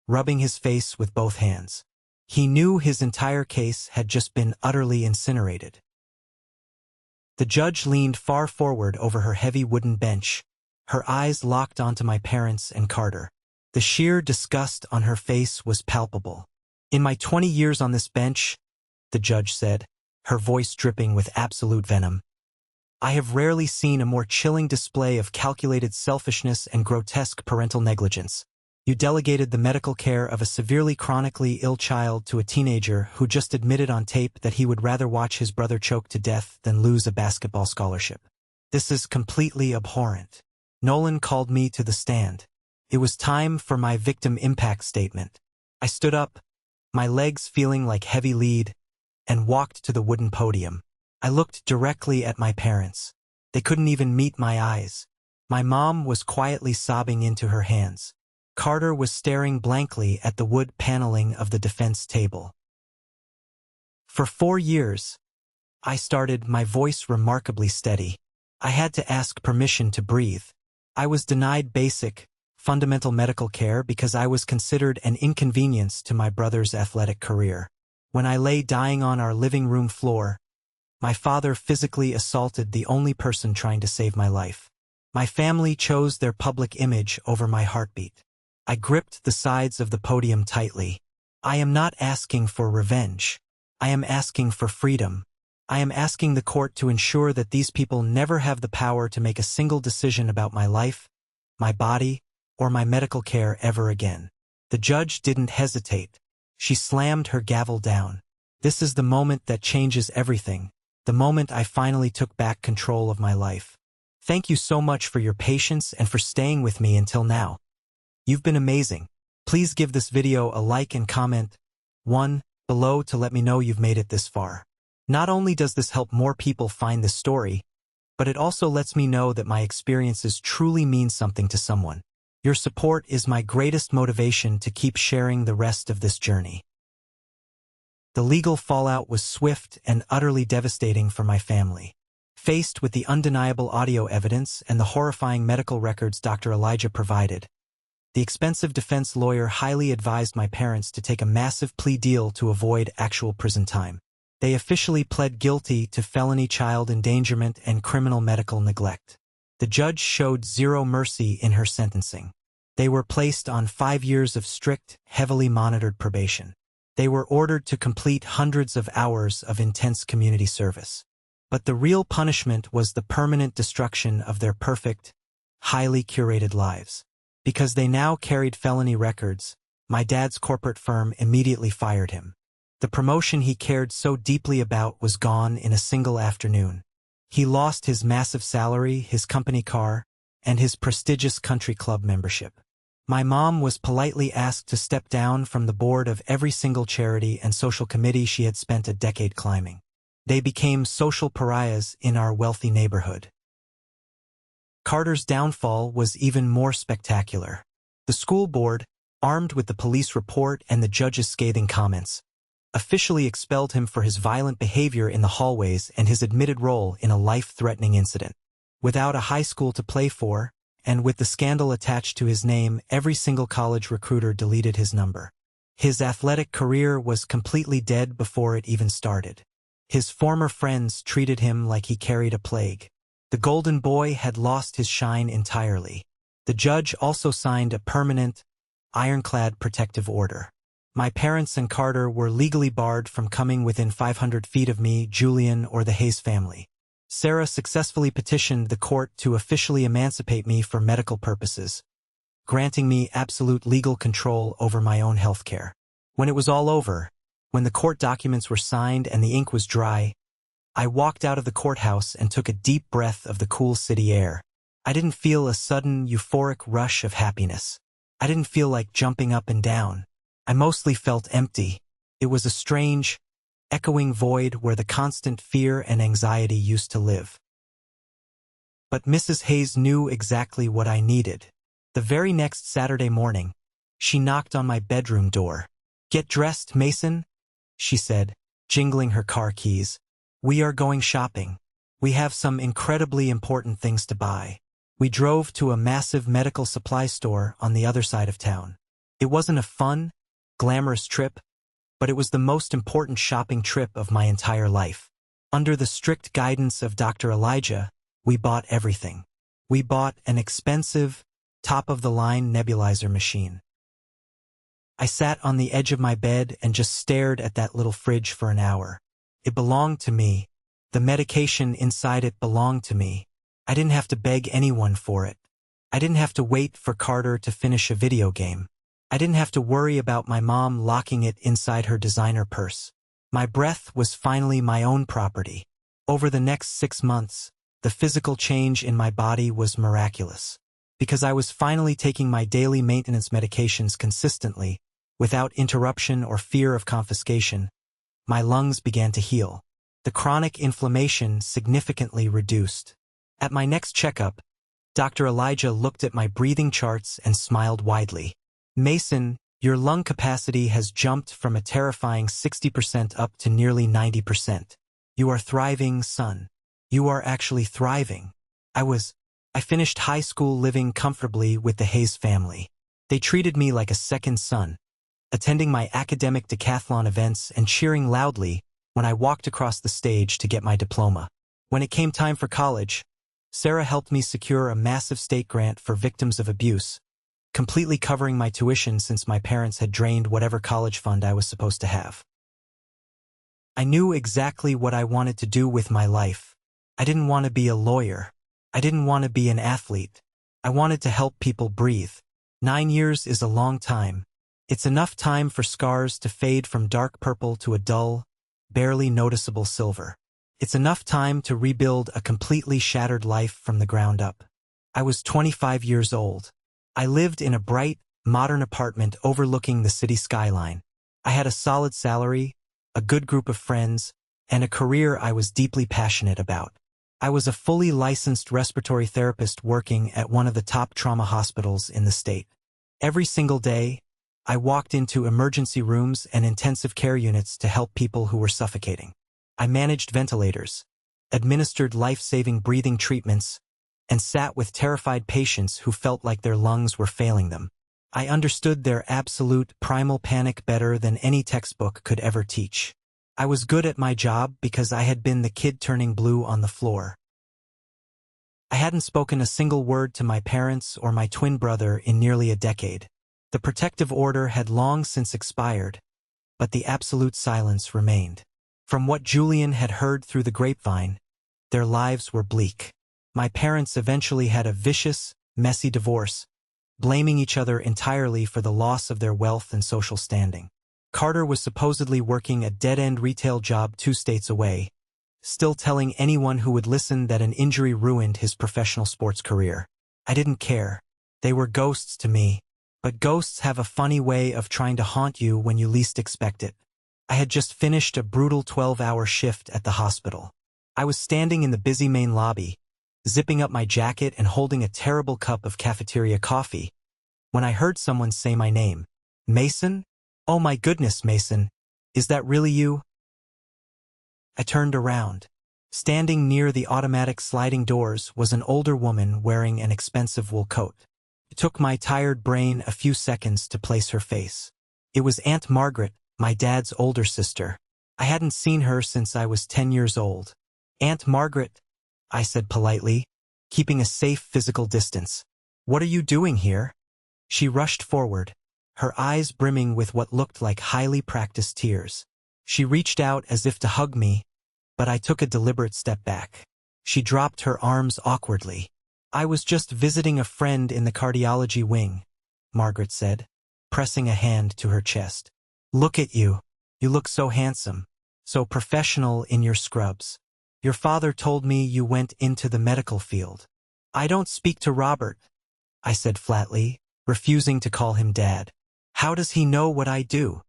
rubbing his face with both hands. He knew his entire case had just been utterly incinerated. The judge leaned far forward over her heavy wooden bench, her eyes locked onto my parents and Carter. The sheer disgust on her face was palpable. In my 20 years on this bench, the judge said, her voice dripping with absolute venom, I have rarely seen a more chilling display of calculated selfishness and grotesque parental negligence. You delegated the medical care of a severely chronically ill child to a teenager who just admitted on tape that he would rather watch his brother choke to death than lose a basketball scholarship. This is completely abhorrent. Nolan called me to the stand. It was time for my victim impact statement. I stood up, my legs feeling like heavy lead, and walked to the wooden podium. I looked directly at my parents. They couldn't even meet my eyes. My mom was quietly sobbing into her hands. Carter was staring blankly at the wood paneling of the defense table. For 4 years, I started, my voice remarkably steady. I had to ask permission to breathe. I was denied basic, fundamental medical care because I was considered an inconvenience to my brother's athletic career. When I lay dying on our living room floor, my father physically assaulted the only person trying to save my life. My family chose their public image over my heartbeat. I gripped the sides of the podium tightly. I am not asking for revenge. I am asking for freedom. I am asking the court to ensure that these people never have the power to make a single decision about my life, my body, or my medical care ever again. The judge didn't hesitate. She slammed her gavel down. This is the moment that changes everything, the moment I finally took back control of my life. Thank you so much for your patience and for staying with me until now. You've been amazing. Please give this video a like and comment one below to let me know you've made it this far. Not only does this help more people find this story, but it also lets me know that my experiences truly mean something to someone. Your support is my greatest motivation to keep sharing the rest of this journey. The legal fallout was swift and utterly devastating for my family. Faced with the undeniable audio evidence and the horrifying medical records Dr. Elijah provided, the expensive defense lawyer highly advised my parents to take a massive plea deal to avoid actual prison time. They officially pled guilty to felony child endangerment and criminal medical neglect. The judge showed zero mercy in her sentencing. They were placed on 5 years of strict, heavily monitored probation. They were ordered to complete hundreds of hours of intense community service. But the real punishment was the permanent destruction of their perfect, highly curated lives. Because they now carried felony records, my dad's corporate firm immediately fired him. The promotion he cared so deeply about was gone in a single afternoon. He lost his massive salary, his company car, and his prestigious country club membership. My mom was politely asked to step down from the board of every single charity and social committee she had spent a decade climbing. They became social pariahs in our wealthy neighborhood. Carter's downfall was even more spectacular. The school board, armed with the police report and the judge's scathing comments, officially expelled him for his violent behavior in the hallways and his admitted role in a life-threatening incident. Without a high school to play for, and with the scandal attached to his name, every single college recruiter deleted his number. His athletic career was completely dead before it even started. His former friends treated him like he carried a plague. The golden boy had lost his shine entirely. The judge also signed a permanent, ironclad protective order. My parents and Carter were legally barred from coming within 500 feet of me, Julian, or the Hayes family. Sarah successfully petitioned the court to officially emancipate me for medical purposes, granting me absolute legal control over my own health care. When it was all over, when the court documents were signed and the ink was dry, I walked out of the courthouse and took a deep breath of the cool city air. I didn't feel a sudden euphoric rush of happiness. I didn't feel like jumping up and down. I mostly felt empty. It was a strange, echoing void where the constant fear and anxiety used to live. But Mrs. Hayes knew exactly what I needed. The very next Saturday morning, she knocked on my bedroom door. "Get dressed, Mason," she said, jingling her car keys. "We are going shopping. We have some incredibly important things to buy." We drove to a massive medical supply store on the other side of town. It wasn't a fun, glamorous trip, but it was the most important shopping trip of my entire life. Under the strict guidance of Dr. Elijah, we bought everything. We bought an expensive, top-of-the-line nebulizer machine. I sat on the edge of my bed and just stared at that little fridge for an hour. It belonged to me. The medication inside it belonged to me. I didn't have to beg anyone for it. I didn't have to wait for Carter to finish a video game. I didn't have to worry about my mom locking it inside her designer purse. My breath was finally my own property. Over the next 6 months, the physical change in my body was miraculous. Because I was finally taking my daily maintenance medications consistently, without interruption or fear of confiscation, my lungs began to heal. The chronic inflammation significantly reduced. At my next checkup, Dr. Elijah looked at my breathing charts and smiled widely. "Mason, your lung capacity has jumped from a terrifying 60% up to nearly 90%. You are thriving, son. You are actually thriving." I finished high school living comfortably with the Hayes family. They treated me like a second son, attending my academic decathlon events and cheering loudly when I walked across the stage to get my diploma. When it came time for college, Sarah helped me secure a massive state grant for victims of abuse, completely covering my tuition since my parents had drained whatever college fund I was supposed to have. I knew exactly what I wanted to do with my life. I didn't want to be a lawyer. I didn't want to be an athlete. I wanted to help people breathe. 9 years is a long time. It's enough time for scars to fade from dark purple to a dull, barely noticeable silver. It's enough time to rebuild a completely shattered life from the ground up. I was 25 years old. I lived in a bright, modern apartment overlooking the city skyline. I had a solid salary, a good group of friends, and a career I was deeply passionate about. I was a fully licensed respiratory therapist working at one of the top trauma hospitals in the state. Every single day, I walked into emergency rooms and intensive care units to help people who were suffocating. I managed ventilators, administered life-saving breathing treatments, and sat with terrified patients who felt like their lungs were failing them. I understood their absolute primal panic better than any textbook could ever teach. I was good at my job because I had been the kid turning blue on the floor. I hadn't spoken a single word to my parents or my twin brother in nearly a decade. The protective order had long since expired, but the absolute silence remained. From what Julian had heard through the grapevine, their lives were bleak. My parents eventually had a vicious, messy divorce, blaming each other entirely for the loss of their wealth and social standing. Carter was supposedly working a dead-end retail job 2 states away, still telling anyone who would listen that an injury ruined his professional sports career. I didn't care. They were ghosts to me, but ghosts have a funny way of trying to haunt you when you least expect it. I had just finished a brutal 12-hour shift at the hospital. I was standing in the busy main lobby, zipping up my jacket and holding a terrible cup of cafeteria coffee, when I heard someone say my name. Mason? Oh my goodness, Mason. Is that really you? I turned around. Standing near the automatic sliding doors was an older woman wearing an expensive wool coat. It took my tired brain a few seconds to place her face. It was Aunt Margaret, my dad's older sister. I hadn't seen her since I was 10 years old. Aunt Margaret, I said politely, keeping a safe physical distance. What are you doing here? She rushed forward, her eyes brimming with what looked like highly practiced tears. She reached out as if to hug me, but I took a deliberate step back. She dropped her arms awkwardly. I was just visiting a friend in the cardiology wing, Margaret said, pressing a hand to her chest. Look at you. You look so handsome, so professional in your scrubs. Your father told me you went into the medical field. I don't speak to Robert, I said flatly, refusing to call him Dad. How does he know what I do?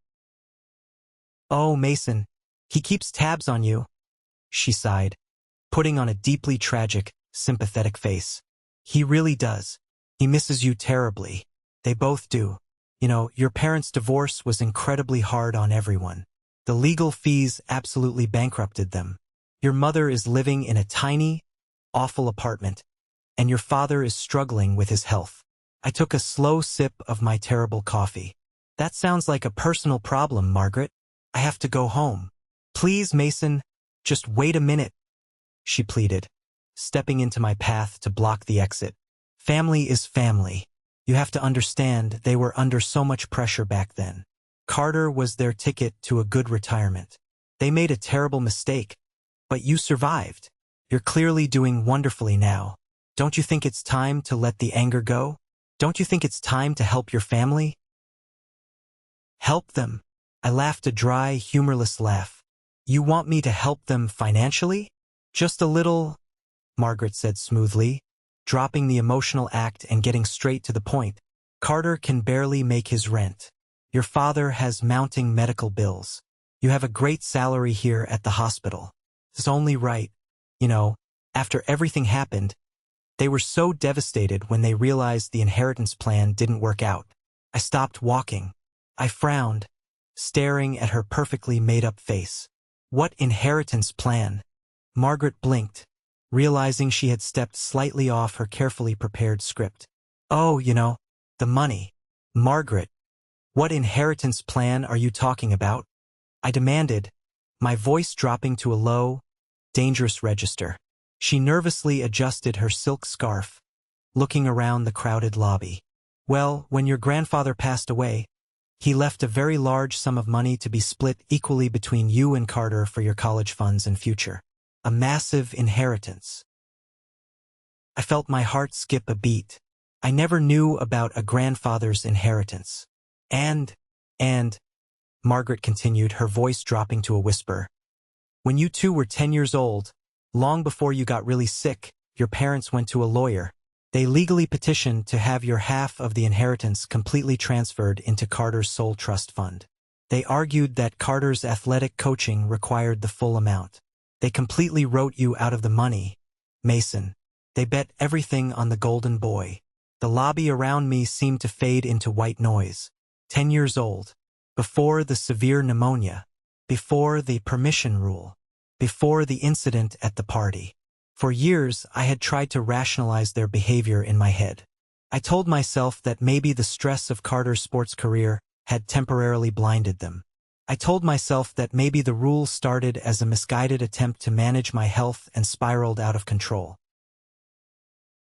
Oh, Mason, he keeps tabs on you, she sighed, putting on a deeply tragic, sympathetic face. He really does. He misses you terribly. They both do. You know, your parents' divorce was incredibly hard on everyone. The legal fees absolutely bankrupted them. Your mother is living in a tiny, awful apartment, and your father is struggling with his health. I took a slow sip of my terrible coffee. That sounds like a personal problem, Margaret. I have to go home. Please, Mason, just wait a minute, she pleaded, stepping into my path to block the exit. Family is family. You have to understand they were under so much pressure back then. Carter was their ticket to a good retirement. They made a terrible mistake, but you survived. You're clearly doing wonderfully now. Don't you think it's time to let the anger go? Don't you think it's time to help your family? Help them. I laughed a dry, humorless laugh. You want me to help them financially? Just a little, Margaret said smoothly, dropping the emotional act and getting straight to the point. Carter can barely make his rent. Your father has mounting medical bills. You have a great salary here at the hospital. It's only right. You know, after everything happened, they were so devastated when they realized the inheritance plan didn't work out. I stopped walking. I frowned, staring at her perfectly made-up face. What inheritance plan? Margaret blinked, realizing she had stepped slightly off her carefully prepared script. Oh, you know, the money. Margaret, what inheritance plan are you talking about? I demanded, my voice dropping to a low, dangerous register. She nervously adjusted her silk scarf, looking around the crowded lobby. Well, when your grandfather passed away, he left a very large sum of money to be split equally between you and Carter for your college funds and future. A massive inheritance. I felt my heart skip a beat. I never knew about a grandfather's inheritance. And, Margaret continued, her voice dropping to a whisper. When you two were 10 years old, long before you got really sick, your parents went to a lawyer. They legally petitioned to have your half of the inheritance completely transferred into Carter's sole trust fund. They argued that Carter's athletic coaching required the full amount. They completely wrote you out of the money, Mason. They bet everything on the golden boy. The lobby around me seemed to fade into white noise. 10 years old. Before the severe pneumonia. Before the permission rule. Before the incident at the party. For years, I had tried to rationalize their behavior in my head. I told myself that maybe the stress of Carter's sports career had temporarily blinded them. I told myself that maybe the rule started as a misguided attempt to manage my health and spiraled out of control.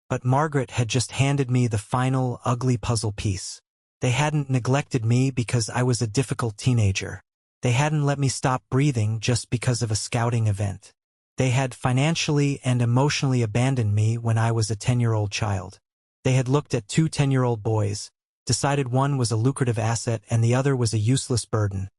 But Margaret had just handed me the final, ugly puzzle piece. They hadn't neglected me because I was a difficult teenager. They hadn't let me stop breathing just because of a scouting event. They had financially and emotionally abandoned me when I was a 10-year-old child. They had looked at two 10-year-old boys, decided one was a lucrative asset and the other was a useless burden,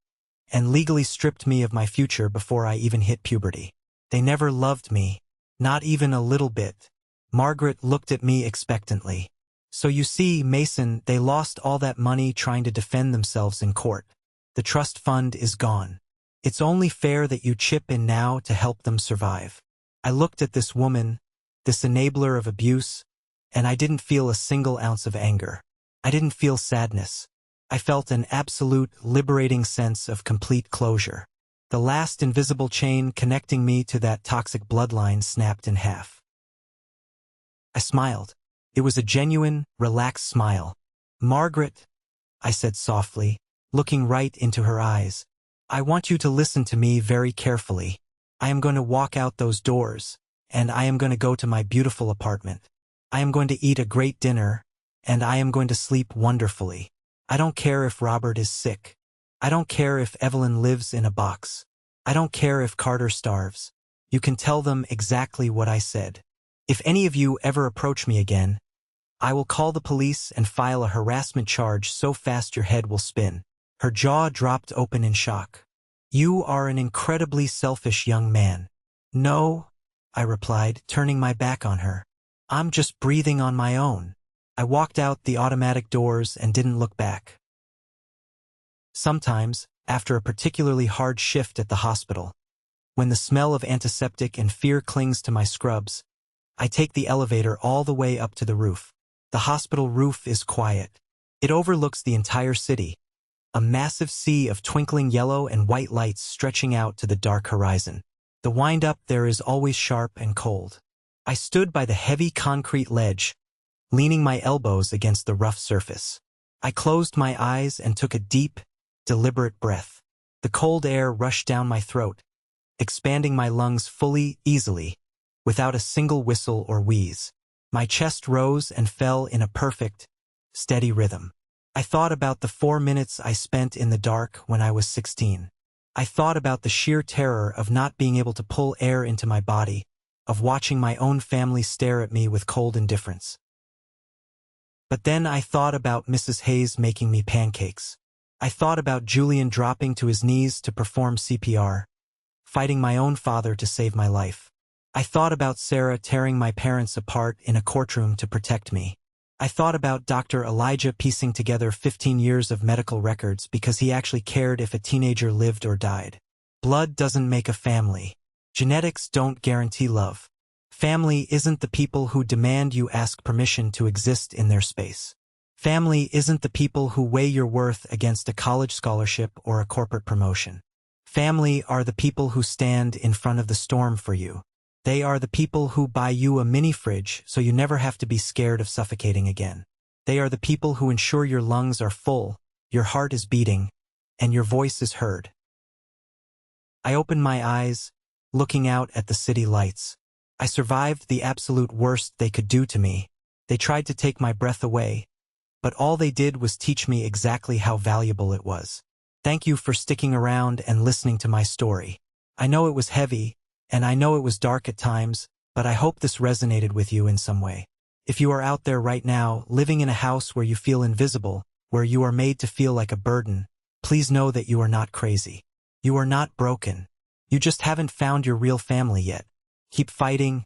and legally stripped me of my future before I even hit puberty. They never loved me, not even a little bit. Margaret looked at me expectantly. So you see, Mason, they lost all that money trying to defend themselves in court. The trust fund is gone. It's only fair that you chip in now to help them survive. I looked at this woman, this enabler of abuse, and I didn't feel a single ounce of anger. I didn't feel sadness. I felt an absolute, liberating sense of complete closure. The last invisible chain connecting me to that toxic bloodline snapped in half. I smiled. It was a genuine, relaxed smile. "Margaret," I said softly, looking right into her eyes, "I want you to listen to me very carefully. I am going to walk out those doors, and I am going to go to my beautiful apartment. I am going to eat a great dinner, and I am going to sleep wonderfully. I don't care if Robert is sick. I don't care if Evelyn lives in a box. I don't care if Carter starves. You can tell them exactly what I said. If any of you ever approach me again, I will call the police and file a harassment charge so fast your head will spin." Her jaw dropped open in shock. "You are an incredibly selfish young man." "No," I replied, turning my back on her. "I'm just breathing on my own." I walked out the automatic doors and didn't look back. Sometimes, after a particularly hard shift at the hospital, when the smell of antiseptic and fear clings to my scrubs, I take the elevator all the way up to the roof. The hospital roof is quiet. It overlooks the entire city, a massive sea of twinkling yellow and white lights stretching out to the dark horizon. The wind-up there is always sharp and cold. I stood by the heavy concrete ledge, leaning my elbows against the rough surface. I closed my eyes and took a deep, deliberate breath. The cold air rushed down my throat, expanding my lungs fully, easily, without a single whistle or wheeze. My chest rose and fell in a perfect, steady rhythm. I thought about the 4 minutes I spent in the dark when I was 16. I thought about the sheer terror of not being able to pull air into my body, of watching my own family stare at me with cold indifference. But then I thought about Mrs. Hayes making me pancakes. I thought about Julian dropping to his knees to perform CPR, fighting my own father to save my life. I thought about Sarah tearing my parents apart in a courtroom to protect me. I thought about Dr. Elijah piecing together 15 years of medical records because he actually cared if a teenager lived or died. Blood doesn't make a family. Genetics don't guarantee love. Family isn't the people who demand you ask permission to exist in their space. Family isn't the people who weigh your worth against a college scholarship or a corporate promotion. Family are the people who stand in front of the storm for you. They are the people who buy you a mini fridge so you never have to be scared of suffocating again. They are the people who ensure your lungs are full, your heart is beating, and your voice is heard. I opened my eyes, looking out at the city lights. I survived the absolute worst they could do to me. They tried to take my breath away, but all they did was teach me exactly how valuable it was. Thank you for sticking around and listening to my story. I know it was heavy, and I know it was dark at times, but I hope this resonated with you in some way. If you are out there right now, living in a house where you feel invisible, where you are made to feel like a burden, please know that you are not crazy. You are not broken. You just haven't found your real family yet. Keep fighting,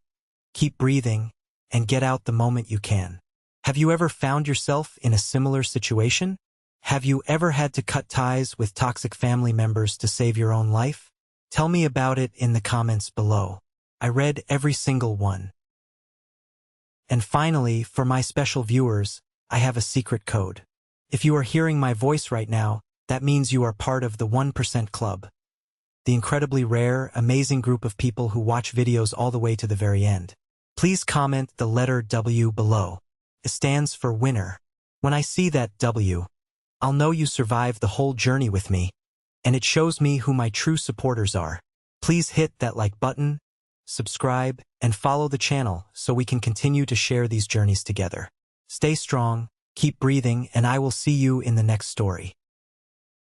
keep breathing, and get out the moment you can. Have you ever found yourself in a similar situation? Have you ever had to cut ties with toxic family members to save your own life? Tell me about it in the comments below. I read every single one. And finally, for my special viewers, I have a secret code. If you are hearing my voice right now, that means you are part of the 1% Club, the incredibly rare, amazing group of people who watch videos all the way to the very end. Please comment the letter W below. It stands for winner. When I see that W, I'll know you survived the whole journey with me, and it shows me who my true supporters are. Please hit that like button, subscribe, and follow the channel so we can continue to share these journeys together. Stay strong, keep breathing, and I will see you in the next story.